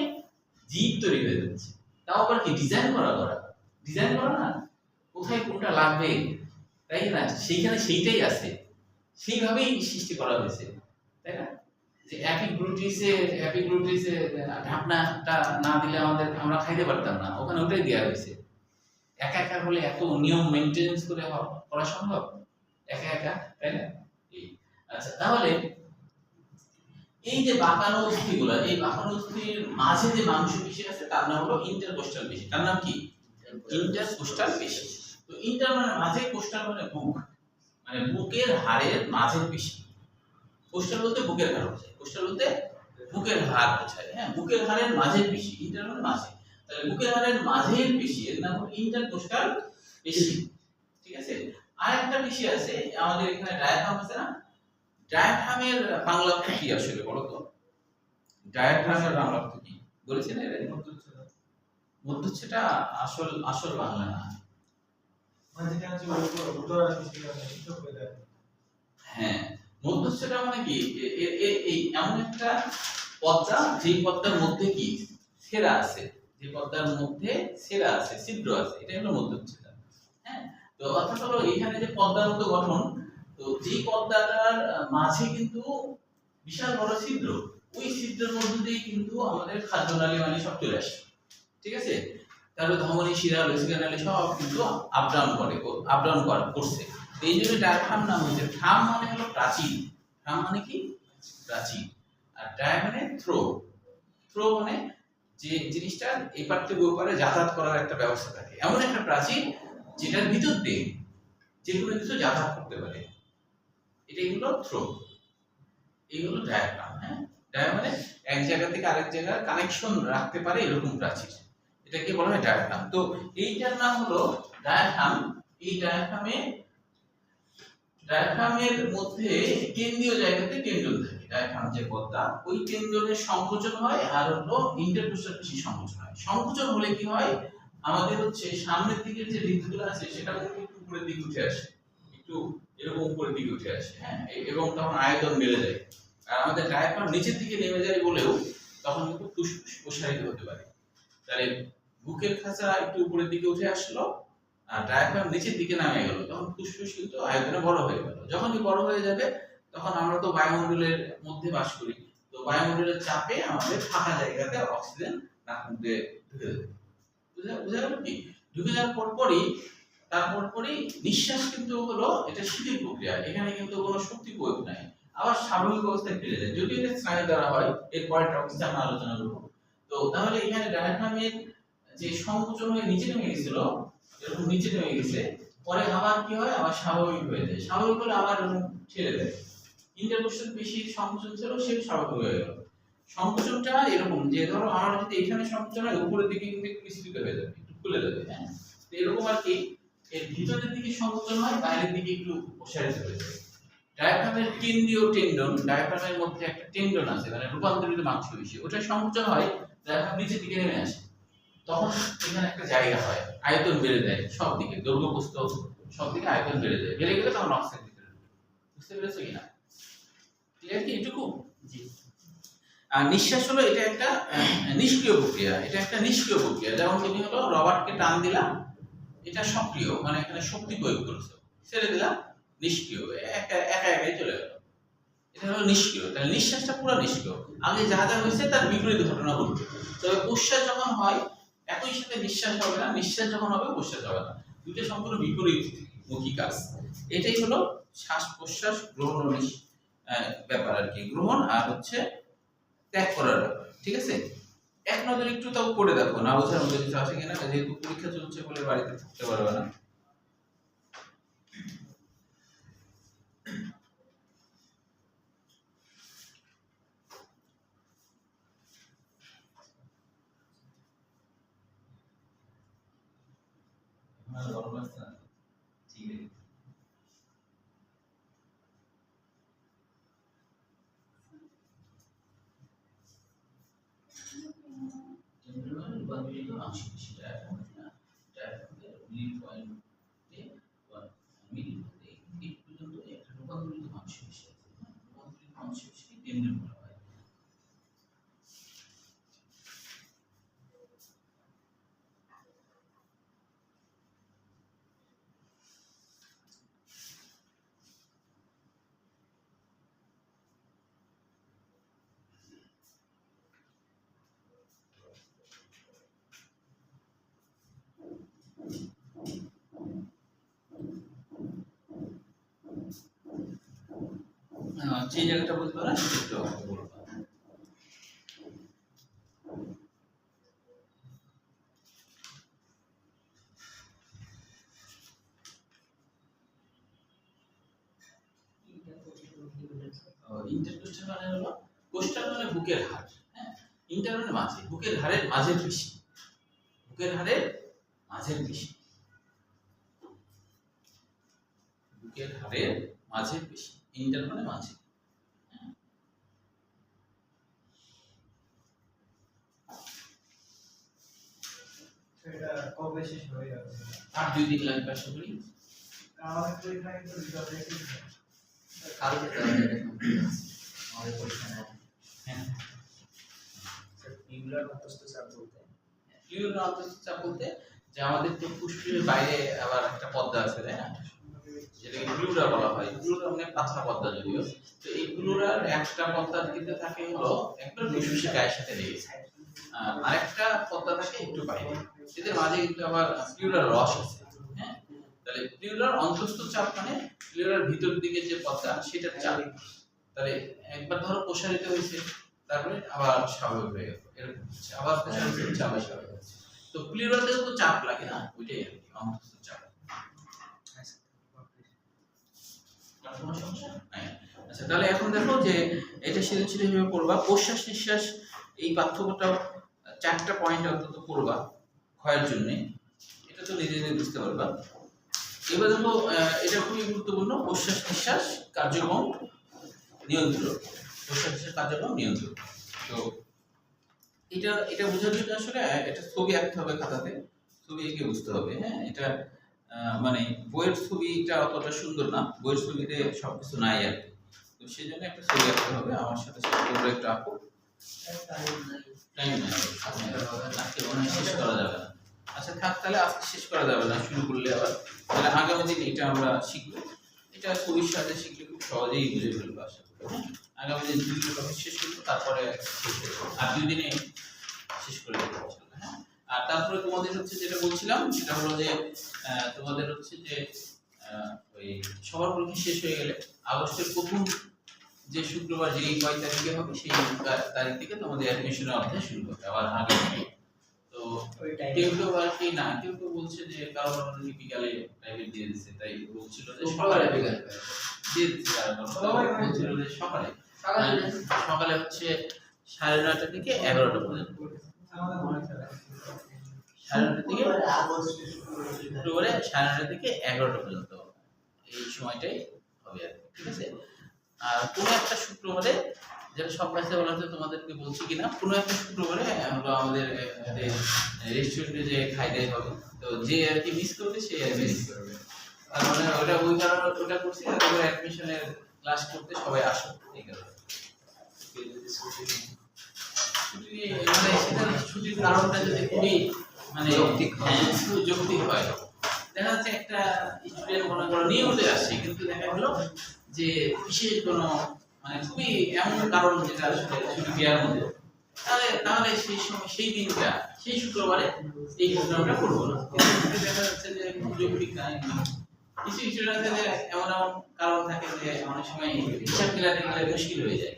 জীব তৈরি হয়ে যাচ্ছে, তাও আবার কি ডিজাইন করা করা, ডিজাইন করা না, কোথায় কোনটা লাগবে, তাই না? সেইখানে সেইটাই আছে, সেইভাবেই সৃষ্টি করা হয়েছে, তাই না? যে অ্যাপিগ্লুটিসে ঢাকনাটা না দিলে আমরা খাইতে পারতাম না, ওখানে ওটাই দেওয়া হয়েছে। একা একা হলে এত নিয়ম মেইনটেনেন্স করে করা সম্ভব একা একা, তাই না? আচ্ছা, তাহলে এই যে বাঁকানো অস্থিগুলো, এই বাঁকানো অস্থির মাঝে যে মাংসপেশি আছে তার নাম হলো ইন্টারকোস্টাল পেশি। তার নাম কি? ইন্টারকোস্টাল পেশি। তো ইন্টার মানে মাঝে, কোস্টাল মানে বুক, মানে বুকের হাড়ের মাঝের পেশি। কোস্টাল বলতে বুকের হাড় বোঝায়, কোস্টাল বলতে বুকের হাড় বোঝায়। হ্যাঁ, বুকের হাড়ের মাঝের পেশি, ইন্টার মানে মাঝে, তাহলে বুকের হাড়ের মাঝের পেশি এর নাম হলো ইন্টারকোস্টাল পেশি। ঠিক আছে? আরেকটা পেশি আছে আমাদের এখানে, ডায়াফ্রাম আছে না? ডায়াফ্রামের বাংলা অর্থ কি আসলে বলো তো? ডায়াফ্রামের বাংলা অর্থ কি বলেছেন? এর মধ্যচ্ছেটা আসল আসল বাংলা না। হ্যাঁ, মধ্যচ্ছেটা মানে কি? এই এমন একটা পর্দা, যে পর্দার মধ্যে কি ছেঁড়া আছে, যে পর্দার মধ্যে ছেঁড়া আছে, ছিদ্র আছে, এটা হলো মধ্যচ্ছেটা। হ্যাঁ, তো অর্থাৎ হলো এখানে যে পর্দার মতো গঠন, তো যে পর্দাটার মাঝে কিন্তু বিশাল বড় ছিদ্র, ওই ছিদ্রের মধ্যে দিয়ে কিন্তু আমাদের খাদ্যনালী মানে সব চলে আসে। ঠিক আছে? তারপরে ধমনী, শিরা, লসিকা নালী সব কিন্তু আপ ডাউন করছে। এই জন্য ডায়াফ্রাম নাম হয়েছে। ফ্রাম মানে হলো প্রাচীর, ফ্রাম মানে কি? প্রাচীর। আর ডায়া মানে থ্রো, থ্রো মানে যে জিনিসটা এপার থেকে ওপারে যাতায়াত করার একটা ব্যবস্থা থাকে, এমন একটা প্রাচীর যেটার ভিতর দিয়ে যে কোনো কিছু যাতায়াত করতে পারে, এটাই হলো থ্রো, এই হলো ডায়াফ্রাম। হ্যাঁ, ডায়া মানে এক জায়গা থেকে আরেক জায়গায় কানেকশন রাখতে পারে এরকম প্রাচীর, এটাকে বলা হয় ডায়াফ্রাম। তো এইটার নাম হলো ডায়াফ্রাম। এই ডায়াফ্রামের মধ্যে কেন্দ্রীয় জায়গাতে টেন্ডন থাকে। ডায়াফ্রাম যে পর্দা, ওই টেন্ডনের সংকোচন হয়, আর হলো ইন্টারকোস্টাল পেশি সংকোচন হয়। সংকোচন হলে কি হয়, আমাদের হচ্ছে সামনের দিকে যে হৃদগুলো আছে সেটা একটু উপরের দিকে উঠে আসে, একটু এরকম উপরের দিকে উঠে আসে। হ্যাঁ, এবং তখন আয়তন বেড়ে যায়। আর আমাদের ডায়াফ্রাম নিচের দিকে নেমে যায় বলেও তখন কিন্তু ফুসফুস প্রসারিত হতে পারে। তাহলে বুকের খাঁচা একটু উপরের দিকে উঠে আসলো, আর ডায়াফ্রাম নিচের দিকে নামে গেল, তখন ফুসফুস কিন্তু আয়তনে বড় হয়ে গেল। যখনই বড় হয়ে যাবে তখন আমরা তো বায়ুমণ্ডলের মধ্যে বাস করি, তো বায়ুমণ্ডলের চাপে আমাদের ফাঁকা জায়গাতে অক্সিজেন নাক মুখে ঢুকে যাবে। বুঝা গেল কি? ঢুকে যাওয়ার তারপরই নিঃশ্বাস কিন্তু হলো এটা শিথিল প্রক্রিয়া, এখানে কিন্তু কোনো শক্তি প্রয়োগ নাই, আবার স্বাভাবিক অবস্থায় ফিরে যায়। যদি এটা স্নায়ু দ্বারা হয়, এর পরের টপিকে আমরা আলোচনা করব। তো তাহলে এখানে ডায়াফ্রামের যে সংকোচন হয়ে নিচে নেমে গেছিল, এরকম নিচে নেমে গেছে, পরে আবার কি হয়, আবার স্বাভাবিক হয়ে যায়, স্বাভাবিক হলে আবার এরকম ছেড়ে দেয়। ইন্টারকোস্টাল পেশির সংকোচন ছিল, সে স্বাভাবিক হয়ে গেল। সংকোচনটা এরকম যে ধরো আমার যদি এখানে সংকোচন হয়, উপরের দিকে কিন্তু একটু বিস্তৃত হয়ে যাবে, একটু খুলে যাবে। হ্যাঁ, তো এরকম আর কি, এর ভিতরের দিকে সংকোচন হয়, বাইরের দিকে একটু প্রসারিত হয়ে যায়। ডায়াফ্রামের কেন্দ্রীয় টেন্ডন, ডায়াফ্রামের মধ্যে একটা টেন্ডন আছে, মানে রূপান্তরিত মাংসপেশি, ওটা সংকোচন হয়, ডায়াফ্রাম নিচের দিকে নেমে আসে, তখন এখানে একটা জায়গা হয়, আয়তন বেড়ে যায়, সব দিকে দৈর্ঘ্য প্রস্থ সব দিকে আয়তন বেড়ে যায়, বেড়ে গেলে তখন অক্সিজেন ভিতরে ঢুকে। বুঝতে পেরেছো কিনা? ক্লিয়ার কি এটুকু? জি। আর নিঃশ্বাস হলো এটা একটা নিষ্ক্রিয় প্রক্রিয়া, এটা একটা নিষ্ক্রিয় প্রক্রিয়া। যেমন তুমি হলো রবারকে টান দিলাম, এটা সক্রিয়, মানে এখানে শক্তি প্রয়োগ করেছো, ছেড়ে দিলাম নিষ্ক্রিয়, একা একাই চলে গেল, এটা হলো নিষ্ক্রিয়। তাহলে নিঃশ্বাসটা পুরো নিষ্ক্রিয়, আগে যা যা হয়েছে তার বিপরীত ঘটনা ঘটবে। তবে প্রশ্বাস যখন হয় একই সাথে নিঃশ্বাস হবে না, নিঃশ্বাস যখন হবে প্রশ্বাস হবে না, দুটো সম্পূর্ণ বিপরীতমুখী কাজ। এটাই হলো শ্বাস প্রশ্বাস গ্রহণ ও ব্যাপার আর কি, গ্রহণ আর হচ্ছে ত্যাগ করার ব্যাপার। ঠিক আছে? এক নজর একটু তাও পড়ে দেখো, না বোঝার মধ্যে কিছু আছে কিনা, যেহেতু পরীক্ষা চলছে বলে বাড়িতে থাকতে পারবে না। গরম লাগছে না? ঠিক আছে। রূপান্তরিত মাংসপেশি, মিড পয়েন্টে মিড পর্যন্ত একটা রূপান্তরিত মাংসপেশি আছে। রূপান্তরিত মাংসপেশিকে টেন্ডন বলা হয়। যে জায়গাটা বুঝতে পারা সেটা একটু বলবো। ইন্টারকোস্টাল মানে হলো কোস্টাল মানে বুকের হাড়, হ্যাঁ, ইন্টার মানে মাঝে, বুকের হাড়ের মাঝের পেশি, বুকের হাড়ের মাঝের পেশি, বুকের হাড়ের মাঝের পেশি, ইন্টার মানে মাঝে। এটা কবে শেষ হয়ে যাবে? আর 2 দিন লাগবে আশা করি। আমাদের পরীক্ষা কিন্তু রিজাল্ট কালকে তো আমাদের পরীক্ষা নেই। হ্যাঁ, ইউলার অন্তস্থ চাপ বলতে ইউরিন অন্তস্থ চাপ বলতে যে আমাদের তো ফুসফুসের বাইরে আবার একটা পর্দা আছে, তাই না, যেটাকে প্লুরা বলা হয়। প্লুরা মানে পাতলা পর্দা যদিও, তো এই প্লুরার একটা পর্দা কিন্তু থাকে হলো একবার ফুসফুসের গায়ের সাথে লেগে, আর একটা পর্দা থাকে একটু বাইরে, এদের মাঝে কিন্তু আবার প্লুরার রস আছে, হ্যাঁ। তাহলে প্লুরার অন্তস্থ চাপ মানে প্লুরার ভিতর দিকে যে পর্দা সেটার চাপ, তাহলে একবার ধরো প্রসারিত হয়েছে, তারপরে আবার স্বাভাবিক হয়ে গেল, এরকম হচ্ছে, আবার প্রসারিত হচ্ছে, আবার স্বাভাবিক হচ্ছে। তো প্লুরাতেও তো চাপ লাগে না, ওইটাই আর কি অন্তস্থ চাপ। আর কোনো সমস্যা নাই? আচ্ছা, তাহলে এখন দেখো যে এটা সৃজনশীল হিসেবে পড়বা, প্রশ্বাস নিঃশ্বাস এই পার্থক্যটা 4টা পয়েন্ট অন্তত পড়বা ক্ষয়ের জন্য, এটা তো নিজে নিজে বুঝতে পারবা। এবার দেখো এটা খুবই গুরুত্বপূর্ণ, প্রশ্বাস নিঃশ্বাস কার্যক্রম নিয়ন্ত্রণ, প্রশ্বাস নিঃশ্বাস কার্যক্রম নিয়ন্ত্রণ। তো এটা বোঝার জন্য আসলে এটা ছবি আঁকতে হবে খাতাতে, ছবি এঁকে বুঝতে হবে, হ্যাঁ। এটা মানে বইয়ের ছবিটা অতটা সুন্দর না, বইয়ের ছবিতে সবকিছু নাই আর কি, তো সেই জন্য একটা ছবি আঁকতে হবে। আমার সাথে সাথে একটু আঁকো, টাইম নাই, আজকে মনে হয় শেষ করা যাবে না। আচ্ছা থাক, তাহলে আজকে শেষ করা যাবে না, শুরু করলে আবার, তাহলে আগামী দিন এটা আমরা শিখবো, এটা ছবির সাথে শিখলে খুব সহজেই বুঝে ফেলবো আশা করি, হ্যাঁ। আগামী দিন 2 টপিক শেষ করবো, তারপরে আর 2 দিনে শেষ করে দেবো, হ্যাঁ। আর তারপরে তোমাদের হচ্ছে যেটা বলছিলাম সেটা হলো যে তোমাদের হচ্ছে যে ওই সবার পরীক্ষা শেষ হয়ে গেলে আগস্টের প্রথম যে শুক্রবার যেই 5 তারিখে হবে সেই তারিখ থেকে তোমাদের অ্যাডমিশনের অধ্যায় শুরু হবে আবার আগে থেকে। তো কেউ কেউ আর কি না, কেউ কেউ বলছে যে কারণ বিকালে প্রাইভেট দিয়ে দিচ্ছে, তাই বলছিল যে সকালে বিকালে দিয়ে দিচ্ছে, সবাই বলছিল যে সকালে সকালে হচ্ছে 9:30 থেকে 11টা পর্যন্ত, 9:30 থেকে শুক্রবারে 9:30 থেকে 11টা পর্যন্ত এই সময়টাই হবে আর কি, ঠিক আছে। আর কোনো একটা শুক্রবারে, যেটা সব ক্লাসে বলা হচ্ছে তোমাদেরকে বলছি কিনা, কোনো একটা শুক্রবারে আমরা আমাদের রেস্টুরেন্টে যে খাই দেয় হবে, তো যে আর কি মিস করবে সে আর মিস করবে, তার মানে ওটা ওই কারণে ওটা করছি, তারপরে অ্যাডমিশনের ক্লাস করতে সবাই আসো, ঠিক আছে। মানে সেটা ছুটির কারণটা যদি খুবই মানে যৌক্তিক হয়, দেখা যাচ্ছে একটা স্টুডেন্ট মনে করো নিয়মিত আসছে, কিন্তু দেখা গেল যে বিশেষ কোনো মানে খুবই এমন কারণ যেটা আসলে ছুটি দেওয়ার মধ্যে, তাহলে সেই সময় সেই দিনটা সেই শুক্রবারে এই প্রোগ্রামটা করবো না। দেখা যাচ্ছে যে যৌক্তিক কিছু স্টুডেন্ট আছে যে এমন এমন কারণ থাকে যে অনেক সময় হিসাব মিলাতে গেলে মুশকিল হয়ে যায়,